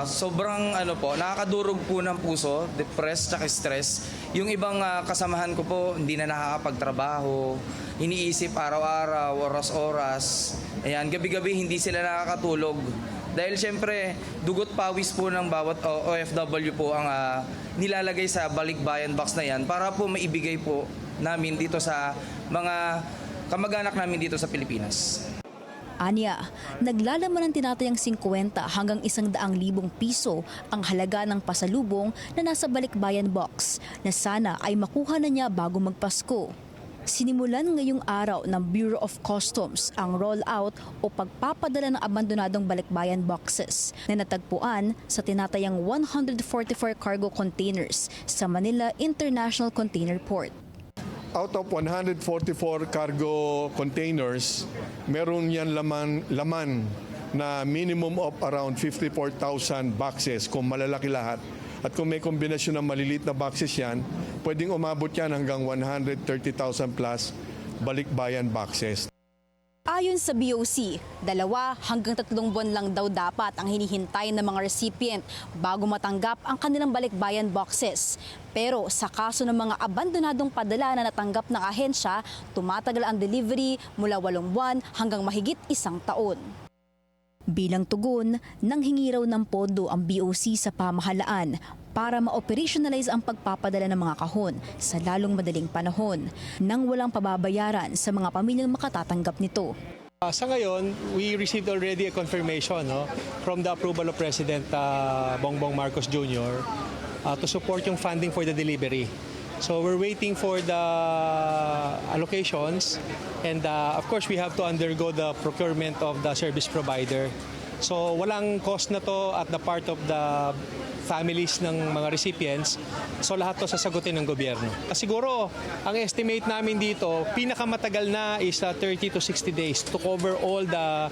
sobrang nakakadurog po ng puso, depressed at stress. Yung ibang kasamahan ko po hindi na nakakapagtrabaho, iniisip araw-araw, oras-oras. Ayan, gabi-gabi hindi sila nakakatulog. Dahil siyempre, dugot pawis po ng bawat OFW po ang nilalagay sa balikbayan box na yan para po maibigay po namin dito sa mga kamag-anak namin dito sa Pilipinas. Anya, naglalaman ng tinatayang 50 hanggang 100,000 piso ang halaga ng pasalubong na nasa balikbayan box na sana ay makuha na niya bago magpasko. Sinimulan ngayong araw ng Bureau of Customs ang rollout o pagpapadala ng abandonadong balikbayan boxes na natagpuan sa tinatayang 144 cargo containers sa Manila International Container Port. Out of 144 cargo containers, meron yan laman na minimum of around 54,000 boxes kung malalaki lahat. At kung may kombinasyon ng maliliit na boxes yan, pwedeng umabot yan hanggang 130,000 plus balikbayan boxes. Ayon sa BOC, 2 hanggang 3 buwan lang daw dapat ang hinihintay ng mga recipient bago matanggap ang kanilang balikbayan boxes. Pero sa kaso ng mga abandonadong padala na natanggap ng ahensya, tumatagal ang delivery mula 8 buwan hanggang mahigit 1 taon. Bilang tugon, nanghingi raw ng pondo ang BOC sa pamahalaan para ma-operationalize ang pagpapadala ng mga kahon sa lalong madaling panahon nang walang pababayaran sa mga pamilyang makatatanggap nito. Sa ngayon, we received already a confirmation from the approval of President Bongbong Marcos Jr. To support yung funding for the delivery. So we're waiting for the allocations and of course we have to undergo the procurement of the service provider. So walang cost na to at the part of the families ng mga recipients. So lahat to sasagutin ng gobyerno. Siguro ang estimate namin dito, pinakamatagal na is 30 to 60 days to cover all the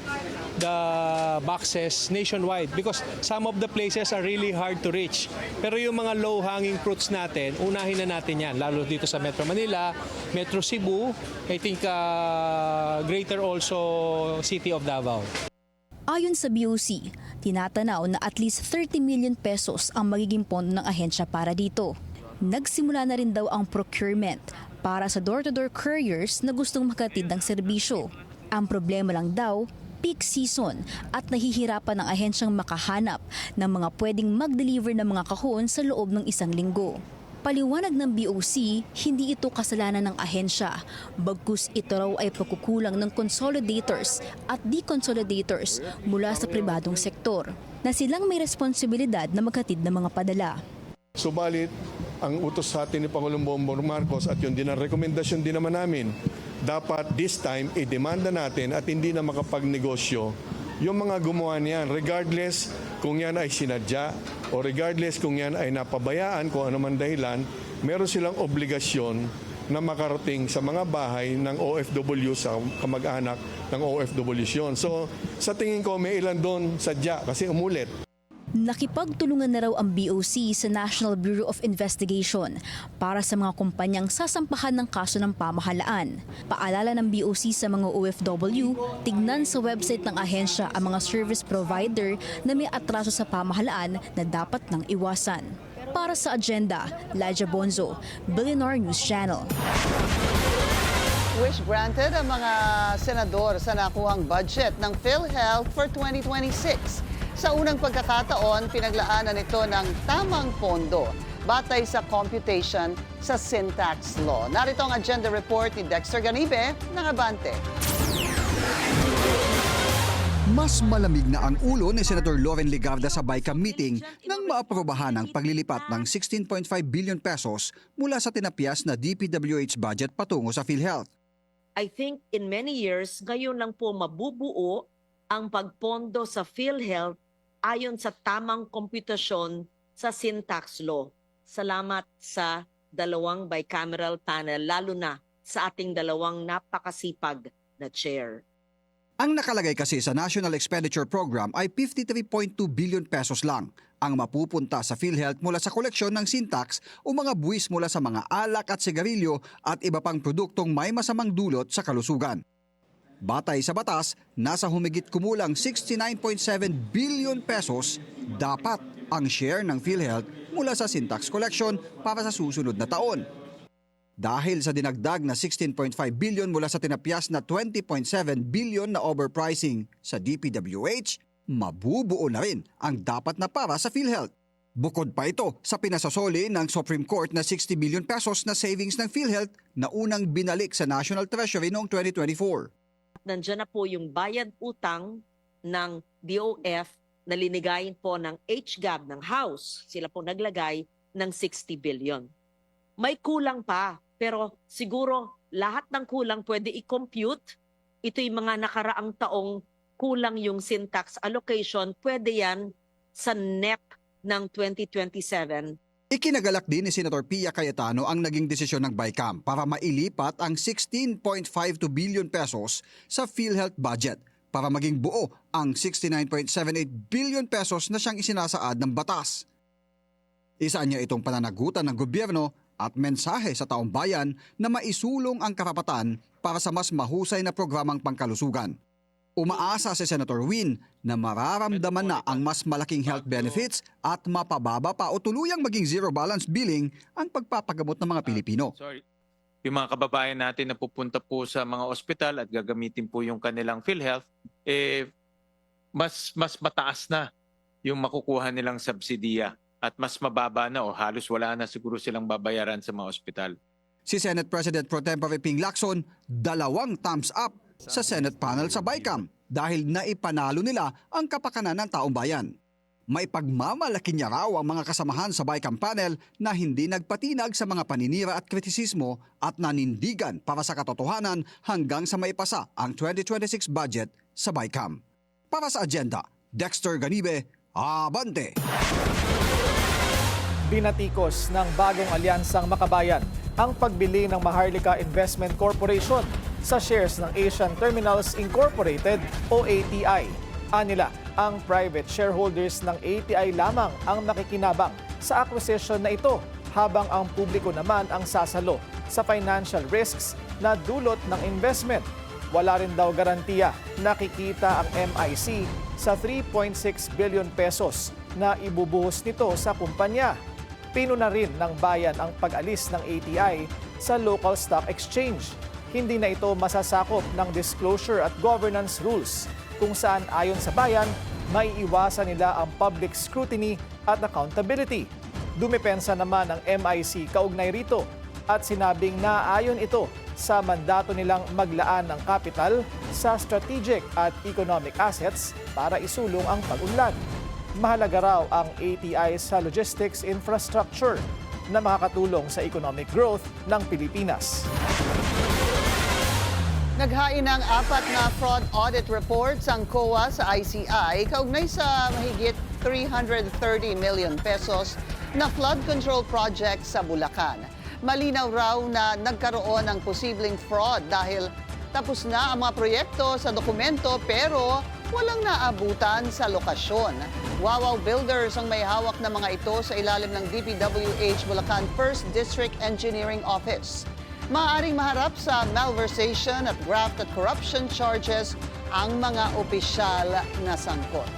boxes nationwide because some of the places are really hard to reach. Pero yung mga low-hanging fruits natin, unahin na natin yan, lalo dito sa Metro Manila, Metro Cebu, I think greater also City of Davao. Ayon sa BOC, tinatanaw na at least 30 million pesos ang magiging pondo ng ahensya para dito. Nagsimula na rin daw ang procurement para sa door-to-door couriers na gustong makatid ng serbisyo. Ang problema lang daw, peak season at nahihirapan ang ahensyang makahanap ng mga pwedeng mag-deliver ng mga kahon sa loob ng isang linggo. Paliwanag ng BOC, hindi ito kasalanan ng ahensya, bagkus ito raw ay pagkukulang ng consolidators at deconsolidators mula sa pribadong sektor, na silang may responsibilidad na maghatid ng mga padala. Subalit, ang utos sa atin ni Pangulong Bongbong Marcos at yun din ang rekomendasyon din naman namin, dapat this time i-demanda natin at hindi na makapagnegosyo yung mga gumawa niyan, regardless kung yan ay sinadya o regardless kung yan ay napabayaan kung ano man dahilan, meron silang obligasyon na makarating sa mga bahay ng OFW sa kamag-anak ng OFW yun. So sa tingin ko may ilan doon sadya kasi umulit. Nakipagtulungan na raw ang BOC sa National Bureau of Investigation para sa mga kumpanyang sasampahan ng kaso ng pamahalaan. Paalala ng BOC sa mga OFW, tignan sa website ng ahensya ang mga service provider na may atraso sa pamahalaan na dapat nang iwasan. Para sa Agenda, Lydia Bonzo, Billionaire News Channel. Wish granted ang mga senador sa nakuhang budget ng PhilHealth for 2026. Sa unang pagkakataon, pinaglaanan ito ng tamang pondo batay sa computation sa syntax law. Narito ang agenda report ni Dexter Ganibe ng Abante. Mas malamig na ang ulo ni Senator Loren Legarda sa BICAM meeting nang maaprobahan ang paglilipat ng 16.5 billion pesos mula sa tinapyas na DPWH budget patungo sa PhilHealth. I think in many years, ngayon lang po mabubuo ang pagpondo sa PhilHealth ayon sa tamang komputasyon sa syntax law. Salamat sa dalawang bicameral panel, lalo na sa ating dalawang napakasipag na chair. Ang nakalagay kasi sa National Expenditure Program ay 53.2 billion pesos lang ang mapupunta sa PhilHealth mula sa koleksyon ng syntax o mga buwis mula sa mga alak at sigarilyo at iba pang produktong may masamang dulot sa kalusugan. Batay sa batas, nasa humigit kumulang 69.7 billion pesos dapat ang share ng PhilHealth mula sa syntax collection para sa susunod na taon. Dahil sa dinagdag na 16.5 billion mula sa tinapyas na 20.7 billion na overpricing sa DPWH, mabubuo na rin ang dapat na para sa PhilHealth. Bukod pa ito sa pinasasoli ng Supreme Court na 60 billion pesos na savings ng PhilHealth na unang binalik sa National Treasury noong 2024. Nandiyan na po yung bayad utang ng DOF na linigayin po ng HGAB ng House. Sila po naglagay ng 60 billion. May kulang pa, pero siguro lahat ng kulang pwede i-compute. Ito yung mga nakaraang taong kulang yung syntax allocation. Pwede yan sa NEP ng 2027. Ikinagalak din ni Senator Pia Cayetano ang naging desisyon ng BICAM para mailipat ang 16.52 billion pesos sa PhilHealth budget para maging buo ang 69.78 billion pesos na siyang isinasaad ng batas. Isa niya itong pananagutan ng gobyerno at mensahe sa taong bayan na maisulong ang karapatan para sa mas mahusay na programang pangkalusugan. Umaasa si Senator Win na mararamdaman na ang mas malaking health benefits at mapababa pa o tuluyang maging zero balance billing ang pagpapagamot ng mga Pilipino. Yung mga kababayan natin na pupunta po sa mga ospital at gagamitin po yung kanilang PhilHealth, mas mataas na yung makukuha nilang subsidiya at mas mababa na o halos wala na siguro silang babayaran sa mga ospital. Si Senate President Pro Tempore Ping Lacson, 2 thumbs up sa Senate panel sa BICAM dahil naipanalo nila ang kapakanan ng taong bayan. May pagmamalaki niya raw ang mga kasamahan sa BICAM panel na hindi nagpatinag sa mga paninira at kritisismo at nanindigan para sa katotohanan hanggang sa maipasa ang 2026 budget sa BICAM. Para sa agenda, Dexter Ganibe, Abante! Binatikos ng bagong alyansang Makabayan ang pagbili ng Maharlika Investment Corporation sa shares ng Asian Terminals Incorporated o ATI. Anila, ang private shareholders ng ATI lamang ang makikinabang sa acquisition na ito habang ang publiko naman ang sasalo sa financial risks na dulot ng investment. Wala rin daw garantiya na kikita ang MIC sa 3.6 billion pesos na ibubuhos nito sa kumpanya. Pinuna rin ng bayan ang pag-alis ng ATI sa local stock exchange. Hindi na ito masasakop ng disclosure at governance rules kung saan ayon sa bayan, may iwasan nila ang public scrutiny at accountability. Dumepensa naman ang MIC kaugnay rito at sinabing naayon ito sa mandato nilang maglaan ng kapital sa strategic at economic assets para isulong ang pag-unlad. Mahalaga raw ang ATI sa logistics infrastructure na makakatulong sa economic growth ng Pilipinas. Naghain ng 4 na fraud audit reports ang COA sa ICI kaugnay sa mahigit 330 million pesos na flood control project sa Bulacan. Malinaw raw na nagkaroon ng posibleng fraud dahil tapos na ang mga proyekto sa dokumento pero walang naabutan sa lokasyon. Wawaw Builders ang may hawak ng mga ito sa ilalim ng DPWH Bulacan 1st District Engineering Office. Maaaring maharap sa malversation at graft at corruption charges ang mga opisyal na sangkot.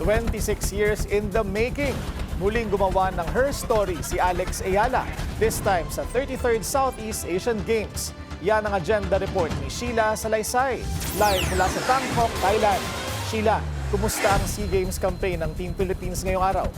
"26 years in the making." Muling gumawa ng Her Story si Alex Ayala, this time sa 33rd Southeast Asian Games. Yan ang agenda report ni Sheila Salaysay, live mula sa Bangkok, Thailand. Sheila, kumusta ang SEA Games campaign ng Team Philippines ngayong araw?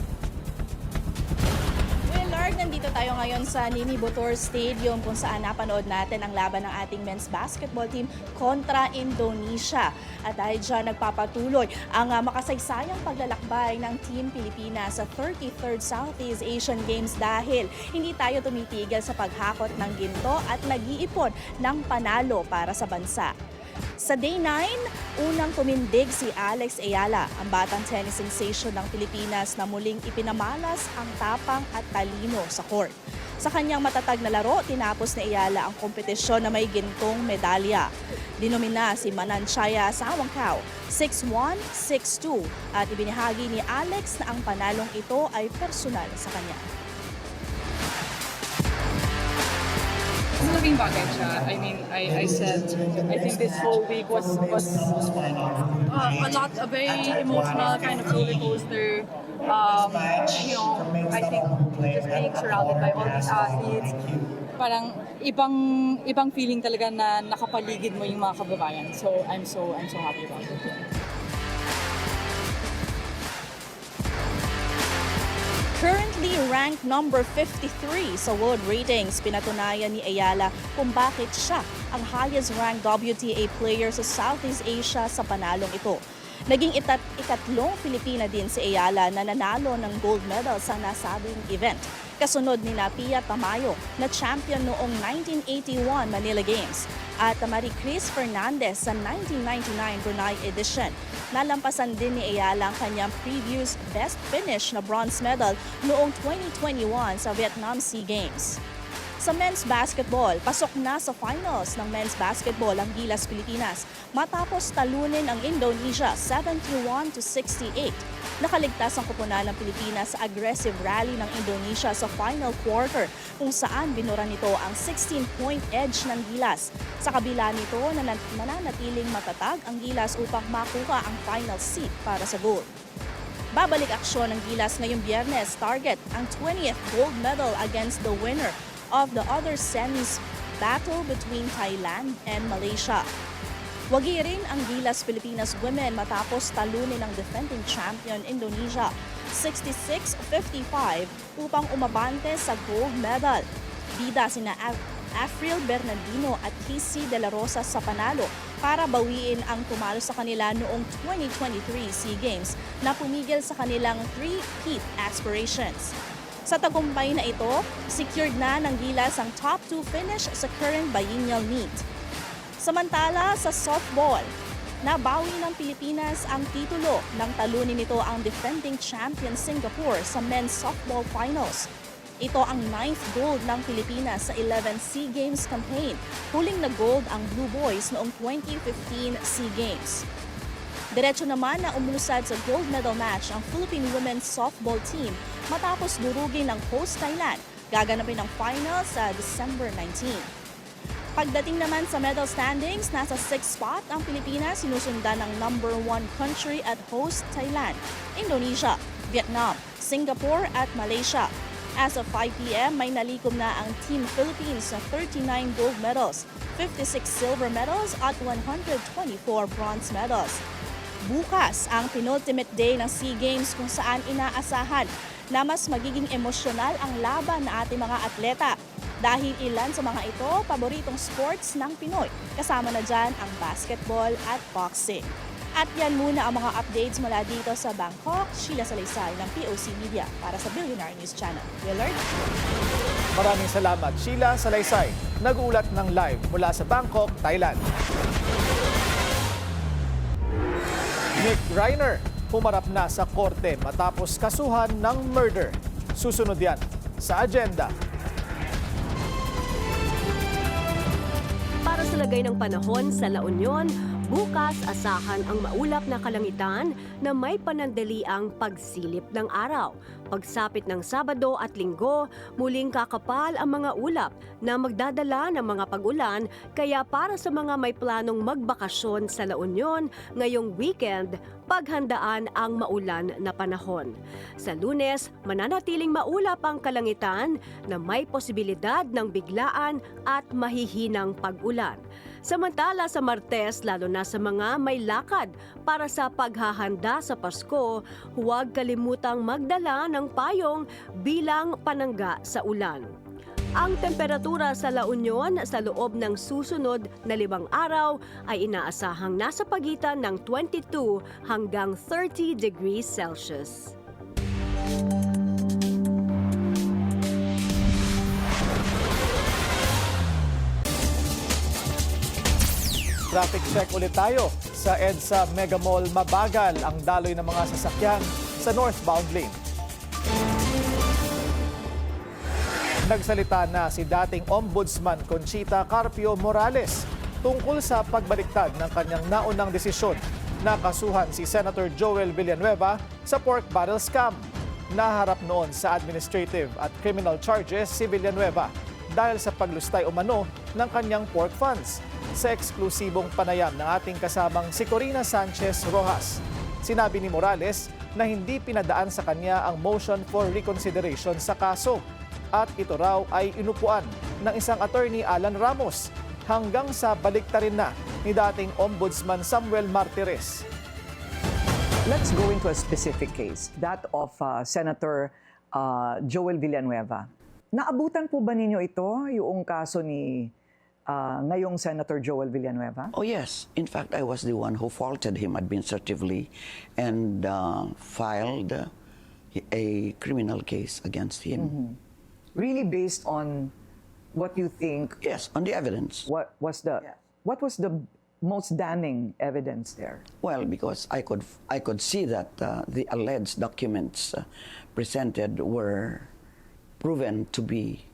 Nandito tayo ngayon sa Nini Botor Stadium kung saan napanood natin ang laban ng ating men's basketball team kontra Indonesia. At dahil dyan nagpapatuloy ang makasaysayang paglalakbay ng Team Pilipinas sa 33rd Southeast Asian Games dahil hindi tayo tumitigil sa paghakot ng ginto at nag-iipon ng panalo para sa bansa. Sa Day 9, unang tumindig si Alex Ayala, ang batang tennis sensation ng Pilipinas na muling ipinamalas ang tapang at talino sa court. Sa kanyang matatag na laro, tinapos ni Ayala ang kompetisyon na may gintong medalya. Dinomina si Mananchaya Sawangkao 6-1, 6-2 at ibinahagi ni Alex na ang panalong ito ay personal sa kanya. Looking back at that, I mean, I said, I think this whole week was a very emotional kind of roller coaster. You know, I think just being surrounded by all these athletes, parang ibang feeling talaga na nakapaligid mo yung mga kababayan. So I'm so happy about it. Currently ranked number 53 sa world ratings, pinatunayan ni Ayala kung bakit siya ang highest ranked WTA player sa Southeast Asia sa panalong ito. Naging ikatlong Pilipina din si Ayala na nanalo ng gold medal sa nasabing event. Kasunod ni Pia Tamayo na champion noong 1981 Manila Games at Marie Chris Fernandez sa 1999 Brunei edition. Nalampasan din ni Ayala ang kanyang previous best finish na bronze medal noong 2021 sa Vietnam SEA Games. Sa men's basketball, pasok na sa finals ng men's basketball ang Gilas Pilipinas matapos talunin ang Indonesia 71-68. Nakaligtas ang koponan ng Pilipinas sa aggressive rally ng Indonesia sa final quarter kung saan binura nito ang 16-point edge ng Gilas. Sa kabila nito, mananatiling matatag ang Gilas upang makuha ang final seat para sa gold. Babalik aksyon ng Gilas ngayong Biyernes. Target ang 20th gold medal against the winner of the other semis battle between Thailand and Malaysia. Wagi rin ang Gilas Pilipinas women matapos talunin ng defending champion Indonesia 66-55 upang umabante sa gold medal. Bida sina Afril Bernardino at Casey De La Rosa sa panalo para bawiin ang tumalo sa kanila noong 2023 SEA Games na pumigil sa kanilang three-peat aspirations. Sa tagumpay na ito, secured na ng Gilas ang top 2 finish sa current biennial meet. Samantala sa softball, nabawi ng Pilipinas ang titulo nang talunin nito ang defending champion Singapore sa men's softball finals. Ito ang 9th gold ng Pilipinas sa 11 SEA Games campaign. Huling na gold ang Blue Boys noong 2015 SEA Games. Diretso naman na umusad sa gold medal match ang Philippine women's softball team matapos durugin ng host Thailand. Gaganapin ang final sa December 19. Pagdating naman sa medal standings, nasa 6th spot ang Pilipinas, sinusundan ng number 1 country at host Thailand, Indonesia, Vietnam, Singapore at Malaysia. As of 5 p.m., may nalikom na ang Team Philippines sa 39 gold medals, 56 silver medals at 124 bronze medals. Bukas ang penultimate day ng SEA Games kung saan inaasahan na mas magiging emosyonal ang laban ng ating mga atleta. Dahil ilan sa mga ito, paboritong sports ng Pinoy. Kasama na dyan ang basketball at boxing. At yan muna ang mga updates mula dito sa Bangkok. Sheila Salaysay ng POC Media para sa Billionaire News Channel. Willard? Maraming salamat, Sheila Salaysay. Nag-uulat ng live mula sa Bangkok, Thailand. Nick Reiner humarap na sa korte matapos kasuhan ng murder. Susunod yan sa agenda. Para sa lagay ng panahon sa La Union, bukas asahan ang maulap na kalangitan na may panandaliang pagsilip ng araw. Pagsapit ng Sabado at Linggo, muling kakapal ang mga ulap na magdadala ng mga pag-ulan, kaya para sa mga may planong magbakasyon sa La Union ngayong weekend, paghandaan ang maulan na panahon. Sa Lunes, mananatiling maulap ang kalangitan na may posibilidad ng biglaan at mahihinang pag-ulan. Samantala sa Martes, lalo na sa mga may lakad para sa paghahanda sa Pasko, huwag kalimutang magdala ng payong bilang panangga sa ulan. Ang temperatura sa La Union sa loob ng susunod na 5 araw ay inaasahang nasa pagitan ng 22 hanggang 30 degrees Celsius. Traffic check ulit tayo. Sa EDSA Mega Mall, mabagal ang daloy ng mga sasakyan sa northbound lane. Nagsalita na si dating Ombudsman Conchita Carpio Morales tungkol sa pagbaliktad ng kanyang naunang desisyon na kasuhan si Senator Joel Villanueva sa pork barrel scam. Naharap noon sa administrative at criminal charges si Villanueva dahil sa paglustay umano ng kanyang pork funds. Sa eksklusibong panayam ng ating kasamang si Corina Sanchez Rojas, sinabi ni Morales na hindi pinadaan sa kanya ang motion for reconsideration sa kaso at ito raw ay inupuan ng isang attorney Alan Ramos hanggang sa baliktarin na ni dating Ombudsman Samuel Martires. Let's go into a specific case, that of Senator Joel Villanueva. Naabutan po ba ninyo ito, yung kaso ni ngayong Senator Joel Villanueva? Oh yes. In fact, I was the one who faulted him administratively and filed a criminal case against him. Mm-hmm. Really based on what you think? Yes, on the evidence. What was the most damning evidence there? Well, because I could see that the alleged documents presented were proven to be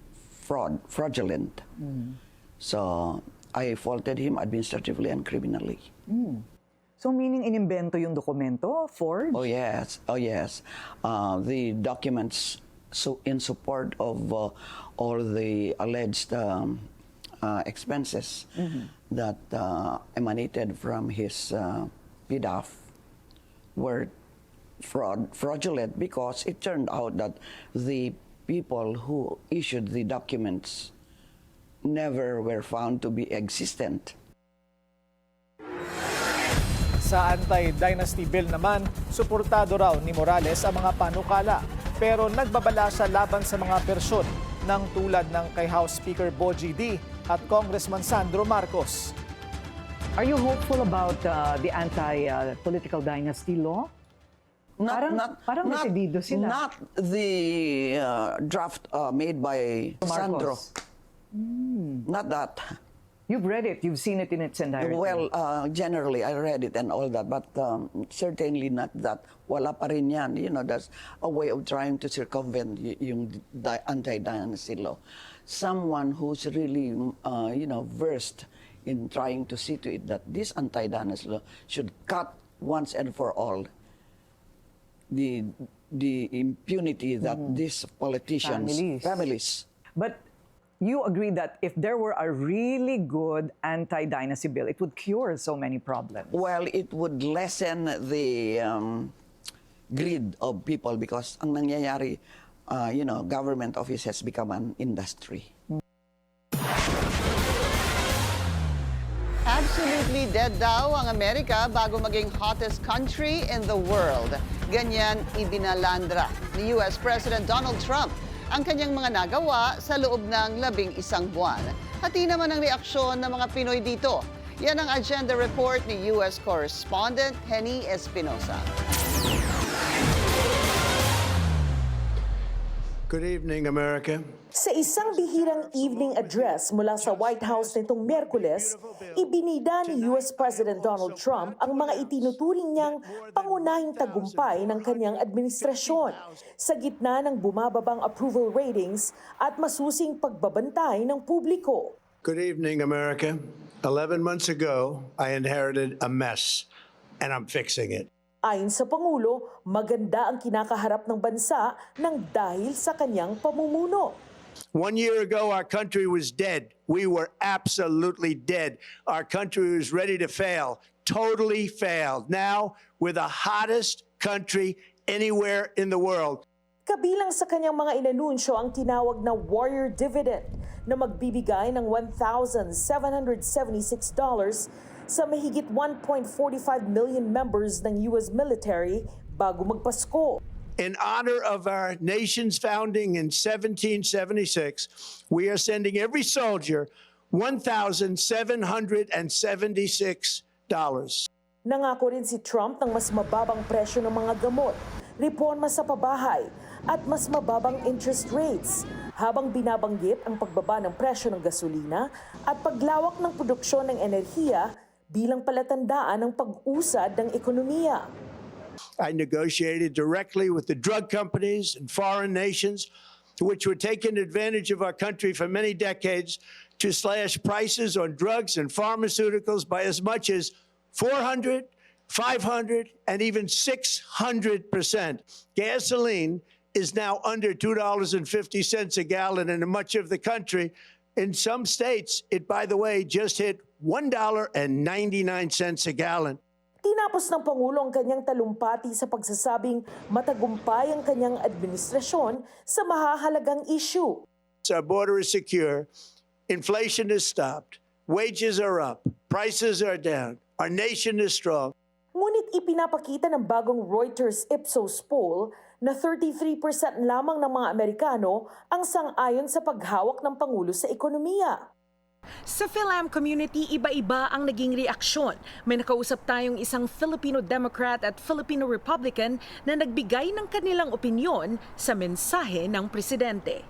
fraudulent. Mm. So, I faulted him administratively and criminally. Mm. So, meaning inimbento yung dokumento? Forged? Oh, yes. Oh, yes. The documents in support of all the alleged expenses that emanated from his PDAF were fraudulent because it turned out that the people who issued the documents never were found to be existent. Sa anti-dynasty bill naman, suportado raw ni Morales ang mga panukala. Pero nagbabala siya laban sa mga persyon ng tulad ng kay House Speaker Bogie D. at Congressman Sandro Marcos. Are you hopeful about the anti-political dynasty law? Parang desidido sila. Not the draft made by Sandro. Marcos. Not that. You've read it. You've seen it in its entirety. Well, generally, I read it and all that, but certainly not that. Wala pa rin yan. You know, that's a way of trying to circumvent yung anti-dynasty law. Someone who's really, versed in trying to see to it that this anti-dynasty law should cut once and for all the impunity that these politicians, families. But you agree that if there were a really good anti-dynasty bill, it would cure so many problems. Well, it would lessen the greed of people because ang nangyayari, government office has become an industry. Absolutely dead daw ang Amerika bago maging hottest country in the world. Ganyan ibinalandra ni US President Donald Trump ang kanyang mga nagawa sa loob ng 11 buwan. Hati naman ang reaksyon ng mga Pinoy dito. Yan ang agenda report ni US correspondent Henny Espinosa. Good evening, America. Sa isang bihirang evening address mula sa White House nitong Miyerkules, ibinida ni US President Donald Trump ang mga itinuturing niyang pangunahing tagumpay ng kanyang administrasyon sa gitna ng bumababang approval ratings at masusing pagbabantay ng publiko. Good evening, America. 11 months ago, I inherited a mess, and I'm fixing it. Ayon sa Pangulo, maganda ang kinakaharap ng bansa nang dahil sa kanyang pamumuno. 1 year ago, our country was dead. We were absolutely dead. Our country was ready to fail, totally failed. Now, we're the hottest country anywhere in the world. Kabilang sa kanyang mga inanunsyo ang tinawag na Warrior Dividend na magbibigay ng $1,776 sa mahigit 1.45 million members ng US military bago magpasko. In honor of our nation's founding in 1776, we are sending every soldier $1,776. Nangako rin si Trump ng mas mababang presyo ng mga gamot, reforma sa pabahay, at mas mababang interest rates, habang binabanggit ang pagbaba ng presyo ng gasolina at paglawak ng produksyon ng enerhiya bilang palatandaan ng pag-usad ng ekonomiya. I negotiated directly with the drug companies and foreign nations, which were taking advantage of our country for many decades, to slash prices on drugs and pharmaceuticals by as much as 400, 500, and even 600%. Gasoline is now under $2.50 a gallon in much of the country. In some states, it, by the way, just hit $1.99 a gallon. Tinapos ng Pangulo ang kanyang talumpati sa pagsasabing matagumpay ang kanyang administrasyon sa mahahalagang issue. Our border is secure, inflation is stopped, wages are up, prices are down, our nation is strong. Ngunit ipinapakita ng bagong Reuters Ipsos poll na 33% lamang ng mga Amerikano ang sang-ayon sa paghawak ng Pangulo sa ekonomiya. Sa Philam community, iba-iba ang naging reaksyon. May nakausap tayong isang Filipino Democrat at Filipino Republican na nagbigay ng kanilang opinyon sa mensahe ng presidente.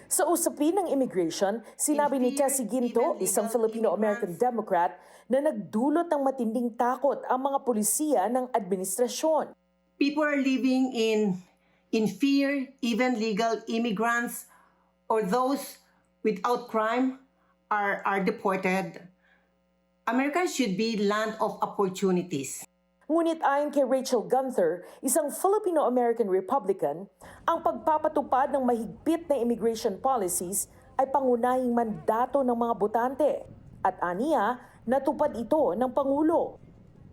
Sa usapin ng immigration, sinabi ni Tessie Ginto, isang Filipino-American Democrat, na nagdulot ng matinding takot ang mga pulisiya ng administrasyon. People are living in fear, even legal immigrants or those without crime are deported. America should be land of opportunities. Ngunit ayon kay Rachel Gunther, isang Filipino-American Republican, ang pagpapatupad ng mahigpit na immigration policies ay pangunahing mandato ng mga botante. At aniya, natupad ito ng Pangulo.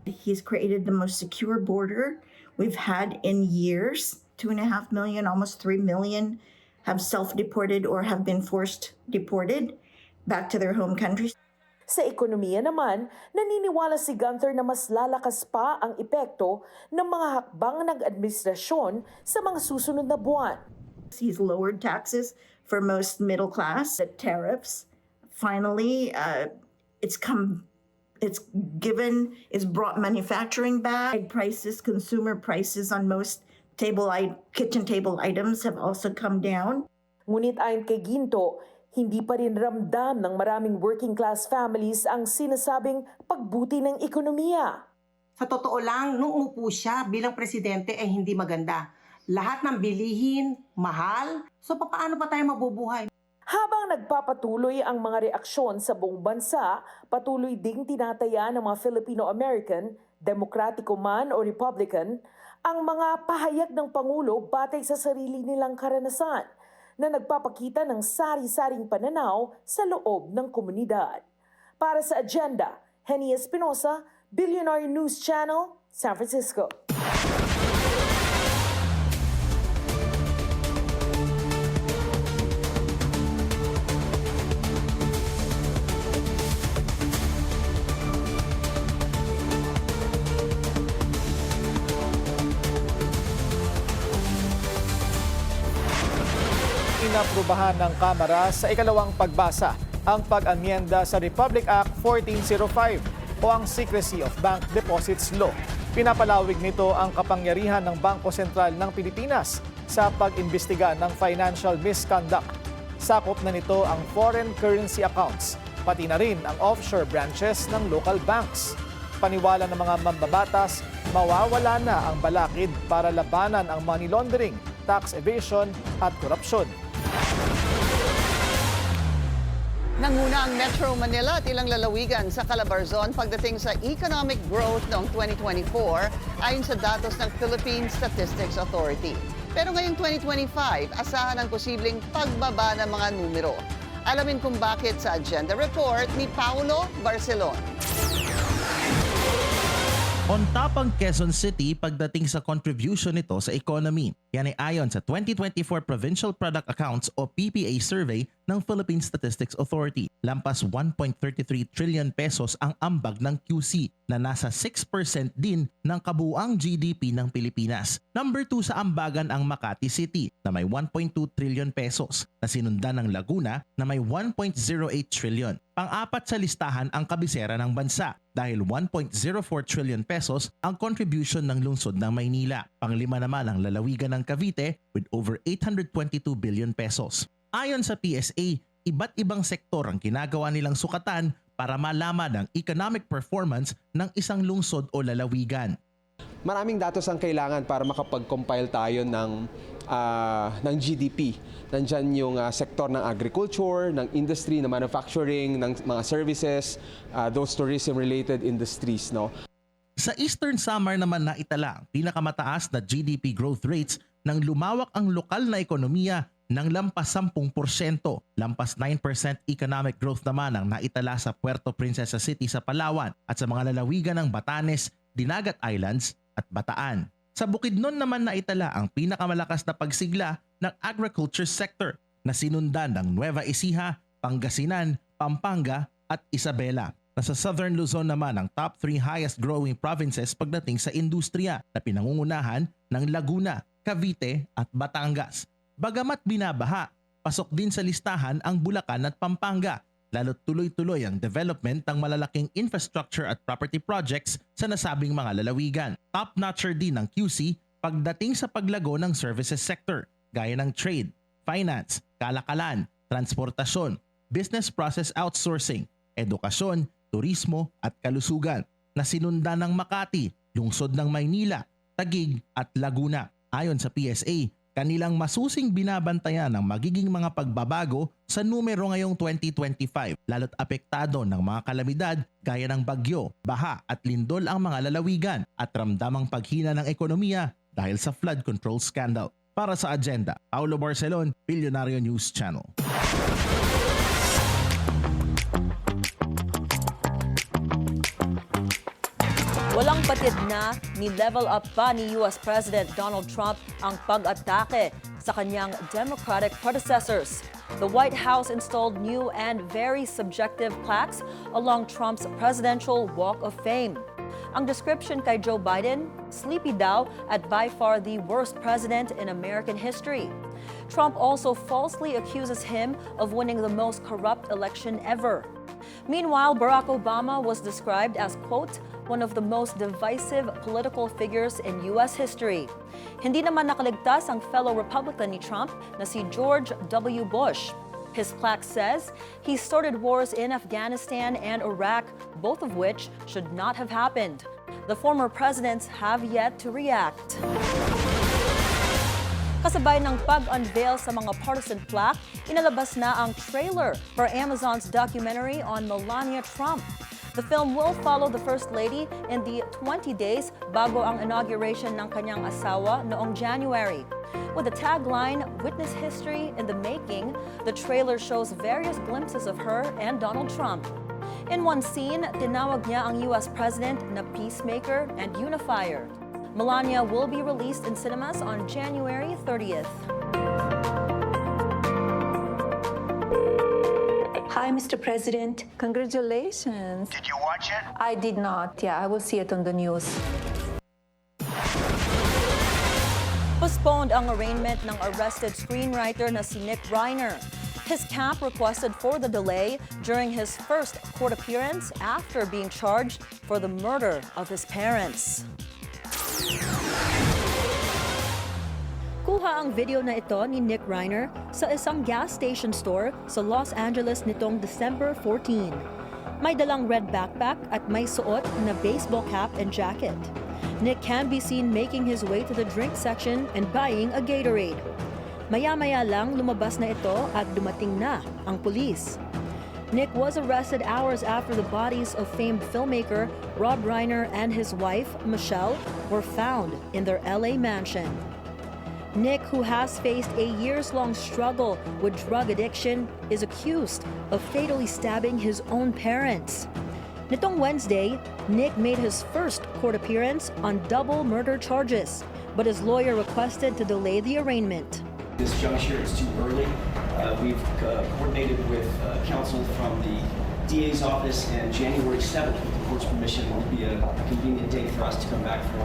He's created the most secure border we've had in years. 2.5 million, almost 3 million have self-deported or have been forced deported back to their home countries. Sa ekonomiya naman, naniniwala si Gunther na mas lalakas pa ang epekto ng mga hakbang ng administrasyon sa mga susunod na buwan. He's lowered taxes for most middle class, tariffs. Finally, it's brought manufacturing back. Prices, consumer prices on most kitchen table items have also come down. Ngunit ayon kay Ginto, hindi pa rin ramdam ng maraming working class families ang sinasabing pagbuti ng ekonomiya. Sa totoo lang, nung umupo siya bilang presidente ay hindi maganda. Lahat ng bilihin, mahal. So paano pa tayo mabubuhay? Habang nagpapatuloy ang mga reaksyon sa buong bansa, patuloy ding tinataya ng mga Filipino-American, Demokratiko man o Republican, ang mga pahayag ng Pangulo batay sa sarili nilang karanasan na nagpapakita ng sari-saring pananaw sa loob ng komunidad. Para sa Agenda, Henny Espinosa, Billionaire News Channel, San Francisco. Inaprubahan ng Kamara sa ikalawang pagbasa ang pag-amyenda sa Republic Act 1405 o ang Secrecy of Bank Deposits Law. Pinapalawig nito ang kapangyarihan ng Bangko Sentral ng Pilipinas sa pag-imbestiga ng financial misconduct. Sakop na nito ang foreign currency accounts, pati na rin ang offshore branches ng local banks. Paniwala ng mga mambabatas, mawawala na ang balakid para labanan ang money laundering, tax evasion at korupsyon. Nanguna ang Metro Manila at ilang lalawigan sa Calabarzon pagdating sa economic growth noong 2024 ayon sa datos ng Philippine Statistics Authority. Pero ngayong 2025, asahan ang posibleng pagbaba ng mga numero. Alamin kung bakit sa Agenda Report ni Paulo Barcelon. On top ang Quezon City pagdating sa contribution nito sa economy. Yan ay ayon sa 2024 Provincial Product Accounts o PPA survey ng Philippine Statistics Authority. Lampas 1.33 trillion pesos ang ambag ng QC na nasa 6% din ng kabuuang GDP ng Pilipinas. Number 2 sa ambagan ang Makati City na may 1.2 trillion pesos na sinundan ng Laguna na may 1.08 trillion. Pang-apat sa listahan ang kabisera ng bansa dahil 1.04 trillion pesos ang contribution ng lungsod ng Maynila. Panglima naman ang lalawigan ng Cavite with over 822 billion pesos. Ayon sa PSA, iba't ibang sektor ang ginagawa nilang sukatan para malaman ang economic performance ng isang lungsod o lalawigan. Maraming datos ang kailangan para makapag-compile tayo ng GDP. Nandyan yung sektor ng agriculture, ng industry, ng manufacturing, ng mga services, those tourism-related industries. No? Sa Eastern Samar naman naitala ang pinakamataas na GDP growth rates nang lumawak ang lokal na ekonomiya ng lampas 10%. Lampas 9% economic growth naman ang naitala sa Puerto Princesa City sa Palawan at sa mga lalawigan ng Batanes, Dinagat Islands at Bataan. Sa Bukidnon naman naitala ang pinakamalakas na pagsigla ng agriculture sector na sinundan ng Nueva Ecija, Pangasinan, Pampanga at Isabela. Nasa Southern Luzon naman ang top 3 highest growing provinces pagdating sa industriya na pinangungunahan ng Laguna, Cavite at Batangas. Bagamat binabaha, pasok din sa listahan ang Bulacan at Pampanga, lalo't tuloy-tuloy ang development ng malalaking infrastructure at property projects sa nasabing mga lalawigan. Top-notcher din ng QC pagdating sa paglago ng services sector, gaya ng trade, finance, kalakalan, transportasyon, business process outsourcing, edukasyon, turismo at kalusugan na sinundan ng Makati, lungsod ng Maynila, Taguig at Laguna. Ayon sa PSA, kanilang masusing binabantayan ang magiging mga pagbabago sa numero ngayong 2025, lalo't apektado ng mga kalamidad gaya ng bagyo, baha at lindol ang mga lalawigan at ramdamang paghina ng ekonomiya dahil sa flood control scandal. Para sa Agenda, Paulo Barcelon, Billionaire News Channel. Walang patid na ni-level up pa ni US President Donald Trump ang pag-atake sa kanyang Democratic predecessors. The White House installed new and very subjective plaques along Trump's presidential Walk of Fame. Ang description kay Joe Biden, sleepy daw at by far the worst president in American history. Trump also falsely accuses him of winning the most corrupt election ever. Meanwhile, Barack Obama was described as, quote, one of the most divisive political figures in U.S. history. Hindi naman nakaligtas ang fellow Republican ni Trump na si George W. Bush. His plaque says he started wars in Afghanistan and Iraq, both of which should not have happened. The former presidents have yet to react. Kasabay ng pag-unveil sa mga partisan plaque, inalabas na ang trailer for Amazon's documentary on Melania Trump. The film will follow the First Lady in the 20 days bago ang inauguration ng kanyang asawa noong January. With the tagline, Witness History in the Making, the trailer shows various glimpses of her and Donald Trump. In one scene, tinawag niya ang US President na peacemaker and unifier. Melania will be released in cinemas on January 30th. Hi, Mr. President. Congratulations. Did you watch it? I did not. Yeah, I will see it on the news. Postponed ang arraignment ng arrested screenwriter na si Nick Reiner. His camp requested for the delay during his first court appearance after being charged for the murder of his parents. Kuha ang video na ito ni Nick Reiner sa isang gas station store sa Los Angeles nitong December 14. May dalang red backpack at may suot na baseball cap and jacket. Nick can be seen making his way to the drink section and buying a Gatorade. Maya-maya lang lumabas na ito at dumating na ang pulis. Nick was arrested hours after the bodies of famed filmmaker Rob Reiner and his wife, Michelle, were found in their LA mansion. Nick, who has faced a years-long struggle with drug addiction, is accused of fatally stabbing his own parents. Nitong Wednesday, Nick made his first court appearance on double murder charges, but his lawyer requested to delay the arraignment. This juncture is too early. We've coordinated with counsel from the DA's office, and January 7th, with the court's permission, will be a convenient date for us to come back for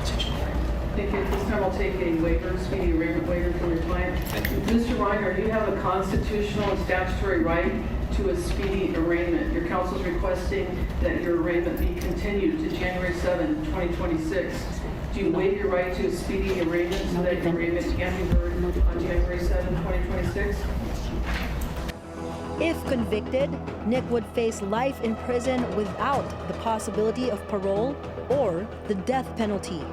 potential hearing. Thank you. At this time, I'll take a waiver, speedy arraignment waiver from your client. Thank you. Mr. Reiner, you have a constitutional and statutory right to a speedy arraignment. Your counsel is requesting that your arraignment be continued to January 7, 2026. Do you waive your right to a speedy arraignment so that your arraignment can be heard on January 7, 2026? If convicted, Nick would face life in prison without the possibility of parole or the death penalty.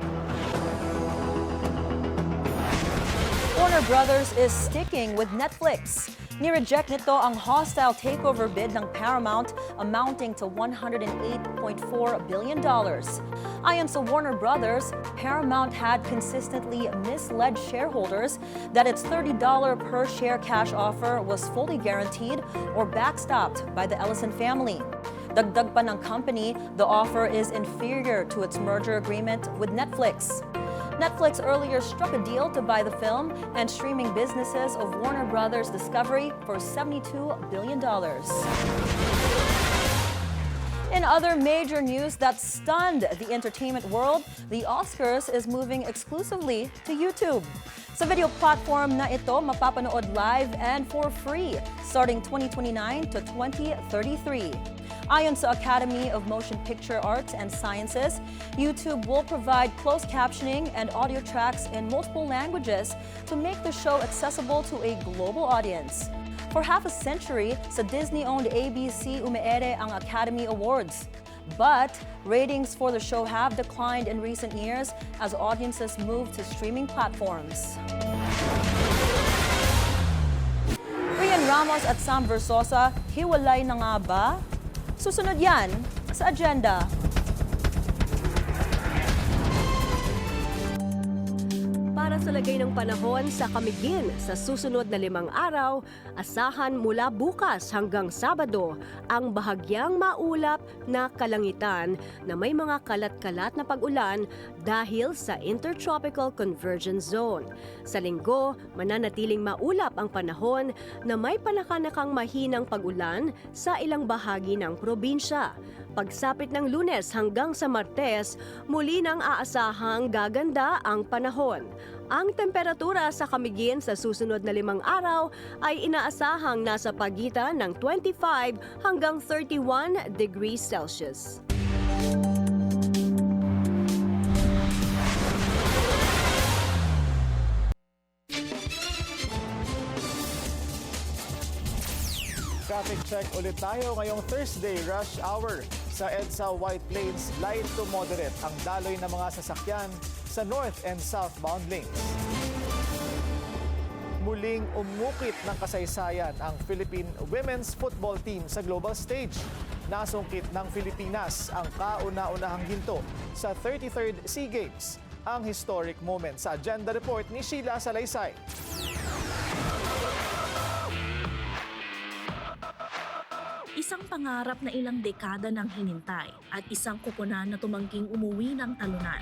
Warner Brothers is sticking with Netflix. Ni-reject nito ang hostile takeover bid ng Paramount amounting to $108.4 billion. Ayon sa Warner Brothers, Paramount had consistently misled shareholders that its $30 per share cash offer was fully guaranteed or backstopped by the Ellison family. Dagdag pa ng company, the offer is inferior to its merger agreement with Netflix. Netflix earlier struck a deal to buy the film and streaming businesses of Warner Brothers Discovery for $72 billion. In other major news that stunned the entertainment world, the Oscars is moving exclusively to YouTube. Sa video platform na ito, mapapanood live and for free starting 2029 to 2033. Ayon sa Academy of Motion Picture Arts and Sciences, YouTube will provide closed captioning and audio tracks in multiple languages to make the show accessible to a global audience. For half a century, sa Disney-owned ABC umeere ang Academy Awards. But ratings for the show have declined in recent years as audiences move to streaming platforms. Rian Ramos at Sam Versosa, hiwalay na nga ba? Susunod yan sa agenda. Para Para sa lagay ng panahon sa Camiguin sa susunod na 5 araw, asahan mula bukas hanggang Sabado ang bahagyang maulap na kalangitan na may mga kalat-kalat na pag-ulan dahil sa Intertropical Convergence Zone. Sa Linggo, mananatiling maulap ang panahon na may panakanakang mahinang pag-ulan sa ilang bahagi ng probinsya. Pagsapit ng Lunes hanggang sa Martes, muli nang aasahang gaganda ang panahon. Ang temperatura sa Camiguin sa susunod na 5 araw ay inaasahang nasa pagitan ng 25 hanggang 31 degrees Celsius. Traffic check ulit tayo ngayong Thursday rush hour. Sa EDSA White Plains, light to moderate ang daloy ng mga sasakyan sa north and southbound lanes. Muling umukit ng kasaysayan ang Philippine Women's Football Team sa global stage. Nasungkit ng Pilipinas ang kauna-unahang ginto sa 33rd SEA Games. Ang historic moment sa agenda report ni Sheila Salaysay. Isang pangarap na ilang dekada nang hinintay at isang koponan na tumangking umuwi ng talunan.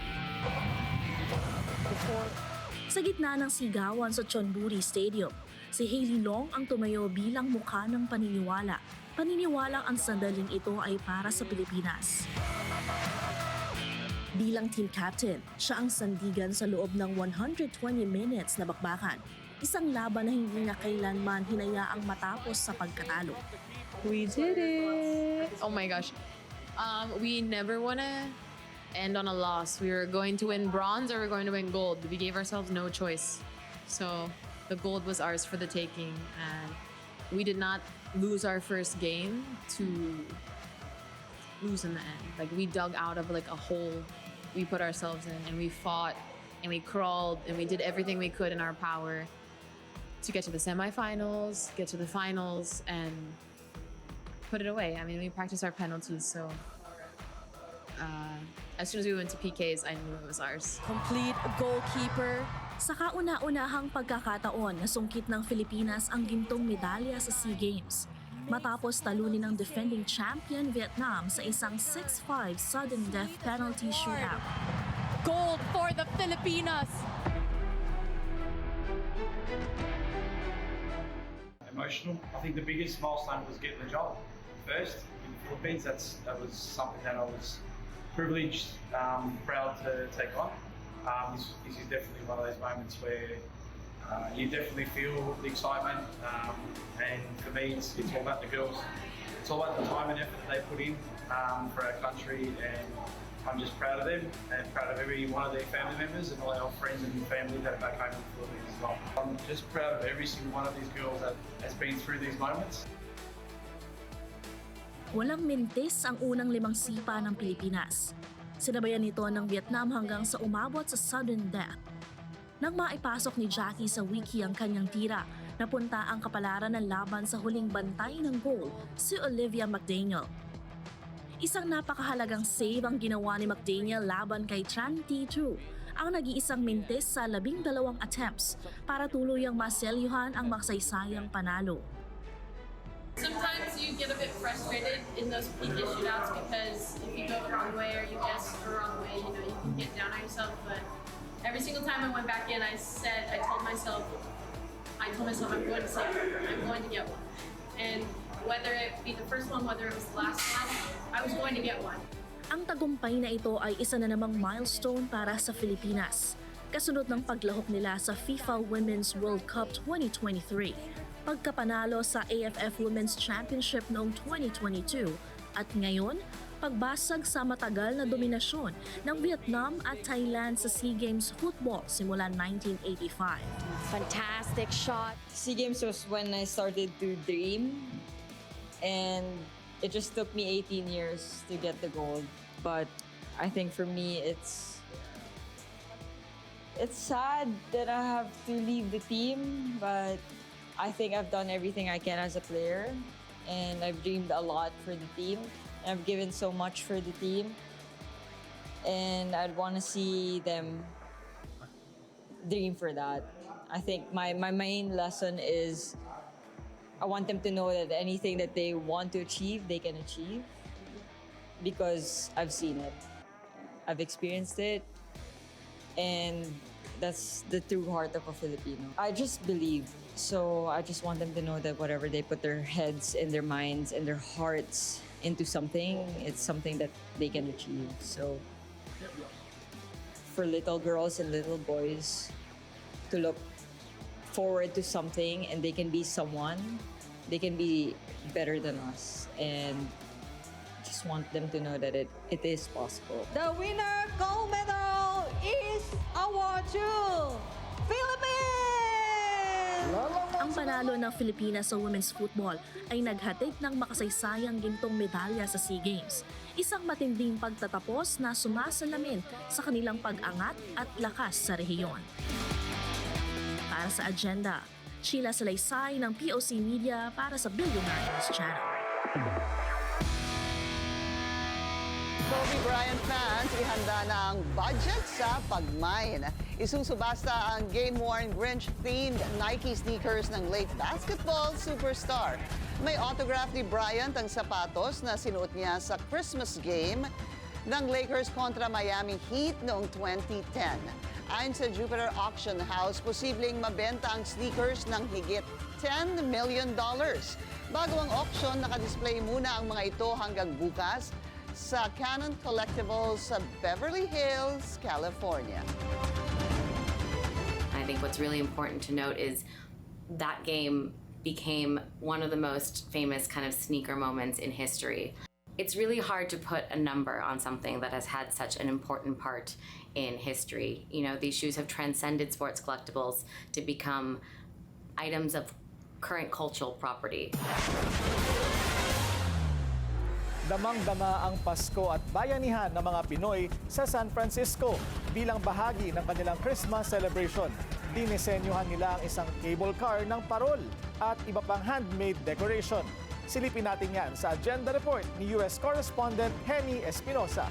Sa gitna ng sigawan sa Chonburi Stadium, si Hailey Long ang tumayo bilang mukha ng paniniwala. Paniniwalang ang sandaling ito ay para sa Pilipinas. Bilang team captain, siya ang sandigan sa loob ng 120 minutes na bakbakan. Isang laban na hindi na kailanman hinayaang matapos sa pagkatalo. We did it! Oh my gosh. We never want to end on a loss. We were going to win bronze or we're going to win gold. We gave ourselves no choice. So the gold was ours for the taking. And we did not lose our first game to lose in the end. Like, we dug out of like a hole we put ourselves in, and we fought and we crawled and we did everything we could in our power to get to the semifinals, get to the finals, and put it away. I mean, we practiced our penalties, so as soon as we went to PKs, I knew it was ours. Complete goalkeeper. Sa kauna-unahang pagkakataon, nasungkit ng Pilipinas ang gintong medalya sa SEA Games. Matapos talunin ng defending champion Vietnam sa isang 6-5 sudden death penalty shootout. Gold for the Filipinas! Emotional. I think the biggest milestone was getting the job first in the Philippines. That was something that I was privileged, proud to take on. This is definitely one of those moments where you definitely feel the excitement, and for me, it's all about the girls. It's all about the time and effort that they put in for our country, and I'm just proud of them and proud of every one of their family members and all our friends and family that are back home in the Philippines as well. I'm just proud of every single one of these girls that has been through these moments. Walang mintis ang unang 5 sipa ng Pilipinas. Sinabayan nito ng Vietnam hanggang sa umabot sa sudden death. Nang maipasok ni Jackie sa wiki ang kanyang tira, napunta ang kapalaran ng laban sa huling bantay ng goal, si Olivia McDaniel. Isang napakahalagang save ang ginawa ni McDaniel laban kay Tran T2, ang nag-iisang mintis sa 12 attempts para tuluyang maselyuhan ang makasaysayang panalo. Sometimes you get a bit frustrated in those PK shootouts because if you go the wrong way or you guess the wrong way, you can get down on yourself. But every single time I went back in, I told myself I'm going to save it. I'm going to get one. And whether it be the first one, whether it was the last one, I was going to get one. Ang tagumpay na ito ay isa na namang milestone para sa Pilipinas. Kasunod ng paglahok nila sa FIFA Women's World Cup 2023. Pagkapanalo sa AFF Women's Championship noong 2022 at ngayon, pagbasag sa matagal na dominasyon ng Vietnam at Thailand sa SEA Games football simula 1985. Fantastic shot. SEA Games was when I started to dream, and it just took me 18 years to get the gold. But I think for me, it's sad that I have to leave the team, but I think I've done everything I can as a player, and I've dreamed a lot for the team. And I've given so much for the team, and I'd want to see them dream for that. I think my main lesson is I want them to know that anything that they want to achieve, they can achieve. Because I've seen it. I've experienced it. And that's the true heart of a Filipino. I just believe. So I just want them to know that whatever they put their heads and their minds and their hearts into something, it's something that they can achieve. So for little girls and little boys to look forward to something and they can be someone, they can be better than us. And just want them to know that it is possible. The winner gold medal is our jewel, Philippines! Ang panalo ng Pilipinas sa women's football ay naghatid ng makasaysayang gintong medalya sa SEA Games. Isang matinding pagtatapos na sumasalamin sa kanilang pag-angat at lakas sa rehiyon. Para sa agenda, Sheila Salaysay ng POC Media para sa Billionaire News Channel. Kobe Bryant fans, ihanda na ang budget sa pagmain. Isusubasta ang game-worn Grinch-themed Nike sneakers ng late basketball superstar. May autograph ni Bryant ang sapatos na sinuot niya sa Christmas game ng Lakers kontra Miami Heat noong 2010. Ayon sa Jupiter Auction House, posibleng mabenta ang sneakers ng higit $10 million. Bago ang auction, nakadisplay muna ang mga ito hanggang bukas sa Canon Collectibles sa Beverly Hills, California. I think what's really important to note is that game became one of the most famous kind of sneaker moments in history. It's really hard to put a number on something that has had such an important part in history. You know, these shoes have transcended sports collectibles to become items of current cultural property. Damang-dama ang Pasko at bayanihan ng mga Pinoy sa San Francisco bilang bahagi ng kanilang Christmas celebration. Dinisenyuhan nila ang isang cable car ng parol at iba pang handmade decoration. Silipin natin yan sa agenda report ni US correspondent Henny Espinosa.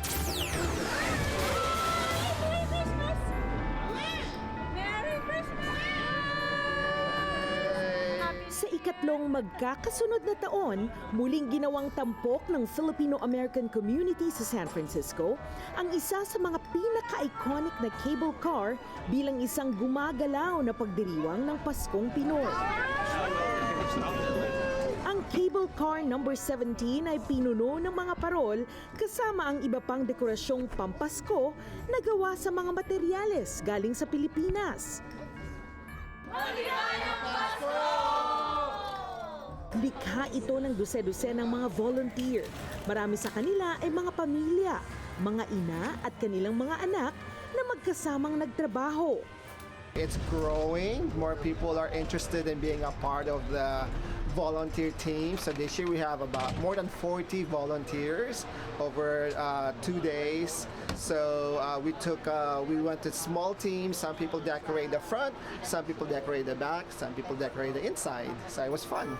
Sa ikatlong magkakasunod na taon, muling ginawang tampok ng Filipino-American community sa San Francisco ang isa sa mga pinaka-iconic na cable car bilang isang gumagalaw na pagdiriwang ng Paskong Pinoy. Ang cable car number 17 ay pinuno ng mga parol kasama ang iba pang dekorasyong pampasko na gawa sa mga materyales galing sa Pilipinas. Likha ito ng dose-dose ng mga volunteer. Marami sa kanila ay mga pamilya, mga ina at kanilang mga anak na magkasamang nagtrabaho. It's growing. More people are interested in being a part of the volunteer team. So this year we have about more than 40 volunteers over 2 days. So we went to small teams. Some people decorate the front, some people decorate the back, some people decorate the inside. So it was fun.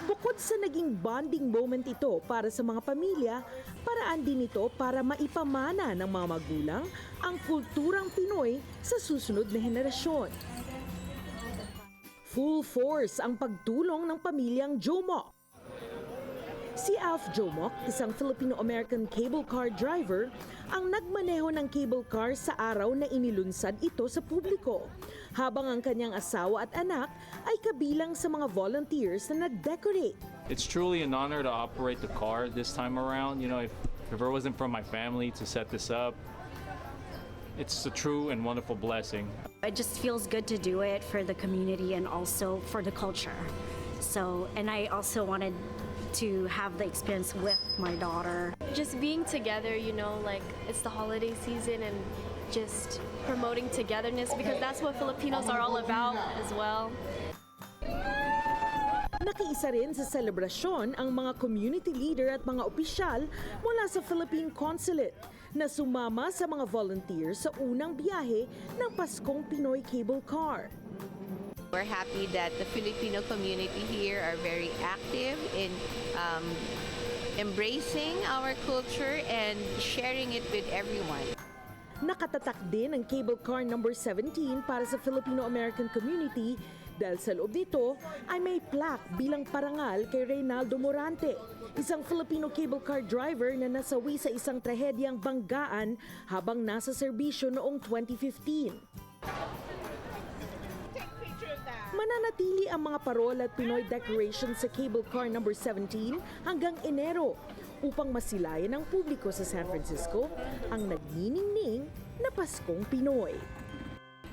Bukod sa naging bonding moment ito para sa mga pamilya, paraan din ito para maipamana ng mga magulang ang kulturang Pinoy sa susunod na henerasyon. Full force ang pagtulong ng pamilyang Jomok. Si Alf Jomok, isang Filipino-American cable car driver, ang nagmaneho ng cable car sa araw na inilunsad ito sa publiko, habang ang kanyang asawa at anak ay kabilang sa mga volunteers na nag-decorate. It's truly an honor to operate the car this time around. You know, if it wasn't for my family to set this up, it's a true and wonderful blessing. It just feels good to do it for the community and also for the culture. So, and I also wanted to have the experience with my daughter. Just being together, you know, like it's the holiday season and just promoting togetherness because that's what Filipinos are all about as well. Nakiisa rin sa selebrasyon ang mga community leader at mga opisyal mula sa Philippine Consulate na sumama sa mga volunteers sa unang biyahe ng Paskong Pinoy Cable Car. We're happy that the Filipino community here are very active in embracing our culture and sharing it with everyone. Nakatatak din ang cable car number 17 para sa Filipino-American community dahil sa loob nito ay may plaque bilang parangal kay Reynaldo Morante, isang Filipino cable car driver na nasawi sa isang trahedyang banggaan habang nasa serbisyo noong 2015. Mananatili ang mga parol at Pinoy decoration sa cable car number 17 hanggang Enero upang masilayan ng publiko sa San Francisco ang nagniningning na Paskong Pinoy.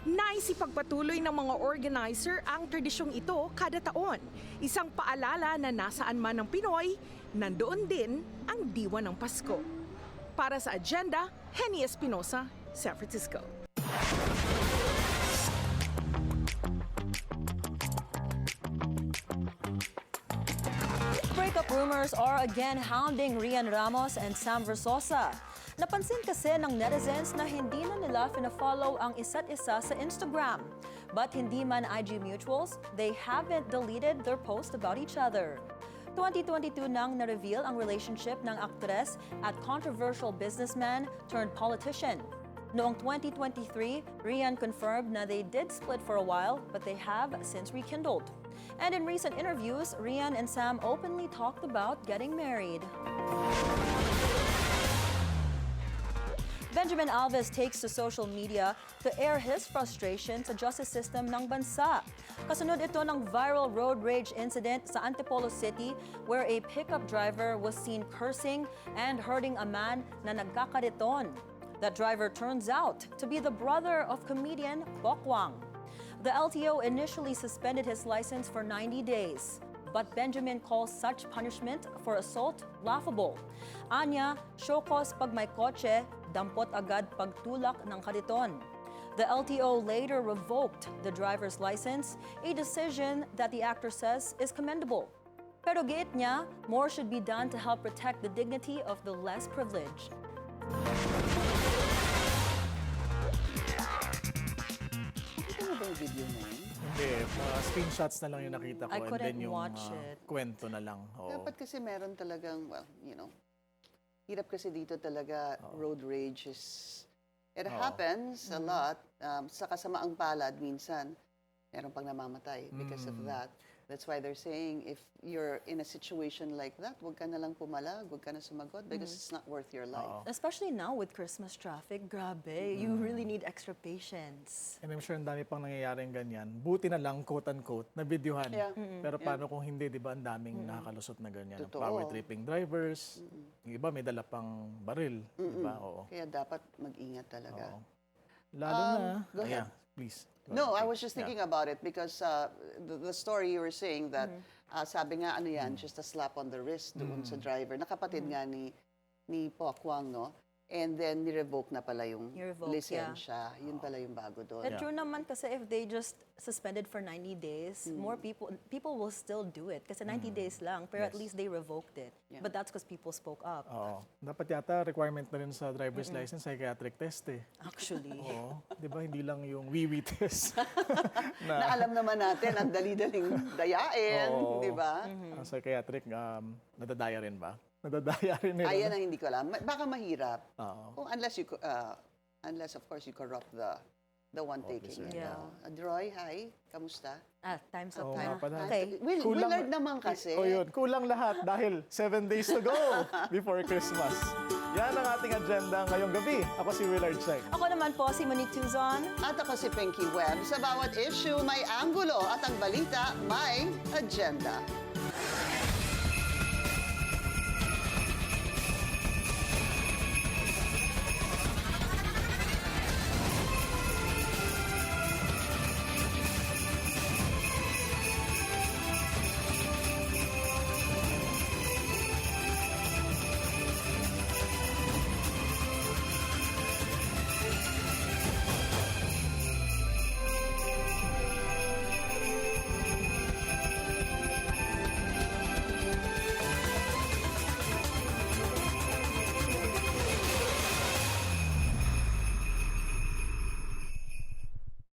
Naisipagpatuloy ng mga organizer ang tradisyong ito kada taon. Isang paalala na nasaan man ang Pinoy, nandoon din ang diwa ng Pasko. Para sa Agenda, Henny Espinosa, San Francisco. Breakup rumors are again hounding Rian Ramos and Sam Versosa. Napansin kasi ng netizens na hindi na nila fina-follow ang isa't isa sa Instagram. But hindi man IG mutuals, they haven't deleted their post about each other. 2022 nang na-reveal ang relationship ng aktres at controversial businessman turned politician. Noong 2023, Rian confirmed na they did split for a while, but they have since rekindled. And in recent interviews, Rian and Sam openly talked about getting married. Benjamin Alves takes to social media to air his frustration sa justice system ng bansa. Kasunod ito ng viral road rage incident sa Antipolo City where a pickup driver was seen cursing and hurting a man na nagkakariton. That driver turns out to be the brother of comedian Bokwang. The LTO initially suspended his license for 90 days. But Benjamin calls such punishment for assault laughable. Anya, syokos pag may kotse, dampot agad pagtulak ng kariton. The LTO later revoked the driver's license, a decision that the actor says is commendable. Pero giit niya, more should be done to help protect the dignity of the less privileged. Nakita mo ba yung video na yun? Hindi, mga screenshots na lang yung nakita ko. I and couldn't then yung watch it. kwento na lang. Oo. Dapat kasi meron talagang, well, you know, hirap kasi dito talaga road rage is, it happens a lot. Sa kasamaang palad, minsan, meron pang namamatay because of that. That's why they're saying if you're in a situation like that, huwag ka na lang pumalag, huwag ka na sumagot because it's not worth your life. Especially now with Christmas traffic, grabe, you really need extra patience. And I'm sure ang dami pang nangyayaring ganyan. Buti na lang, quote-unquote, na videohan. Yeah. Pero paano kung hindi, di ba, ang daming nakakalusot na ganyan. Totoo. Power tripping drivers. Yung iba may dala pang baril. Di ba? Oo. Kaya dapat mag-ingat talaga. Lalo na, go ahead. please. No, I was just thinking about it because the story you were saying that sabi nga ano yan, just a slap on the wrist doon sa driver. Nakapatid nga ni Bokwang, no? And then ni-revoke na pala yung lisensya. Yun pala yung bago doon. And true naman kasi if they just suspended for 90 days, more people will still do it. Kasi 90 days lang, pero at least they revoked it. Yeah. But that's because people spoke up. Oo. Dapat yata requirement na rin sa driver's license, psychiatric test eh. Actually. Oo. Di ba, hindi lang yung wee-wee test. Na alam naman natin, ang dali-daling dayain, Oo. di ba? Ang psychiatric, nadadaya rin ba? Nadadaya rin nila. Ayan ang hindi ko alam. Baka mahirap. Oo. Kung unless of course you corrupt the one taking it. Yeah. Roy, hi. Kamusta? Time's up Oo na. nga pala. Okay. Willard naman kasi. O yun, kulang lahat dahil 7 days to go before Christmas. Yan ang ating agenda ngayong gabi. Ako si Willard Cheng. Ako naman po si Monique Tuzon. At ako si Pinky Webb. Sa bawat issue may anggulo at ang balita may agenda.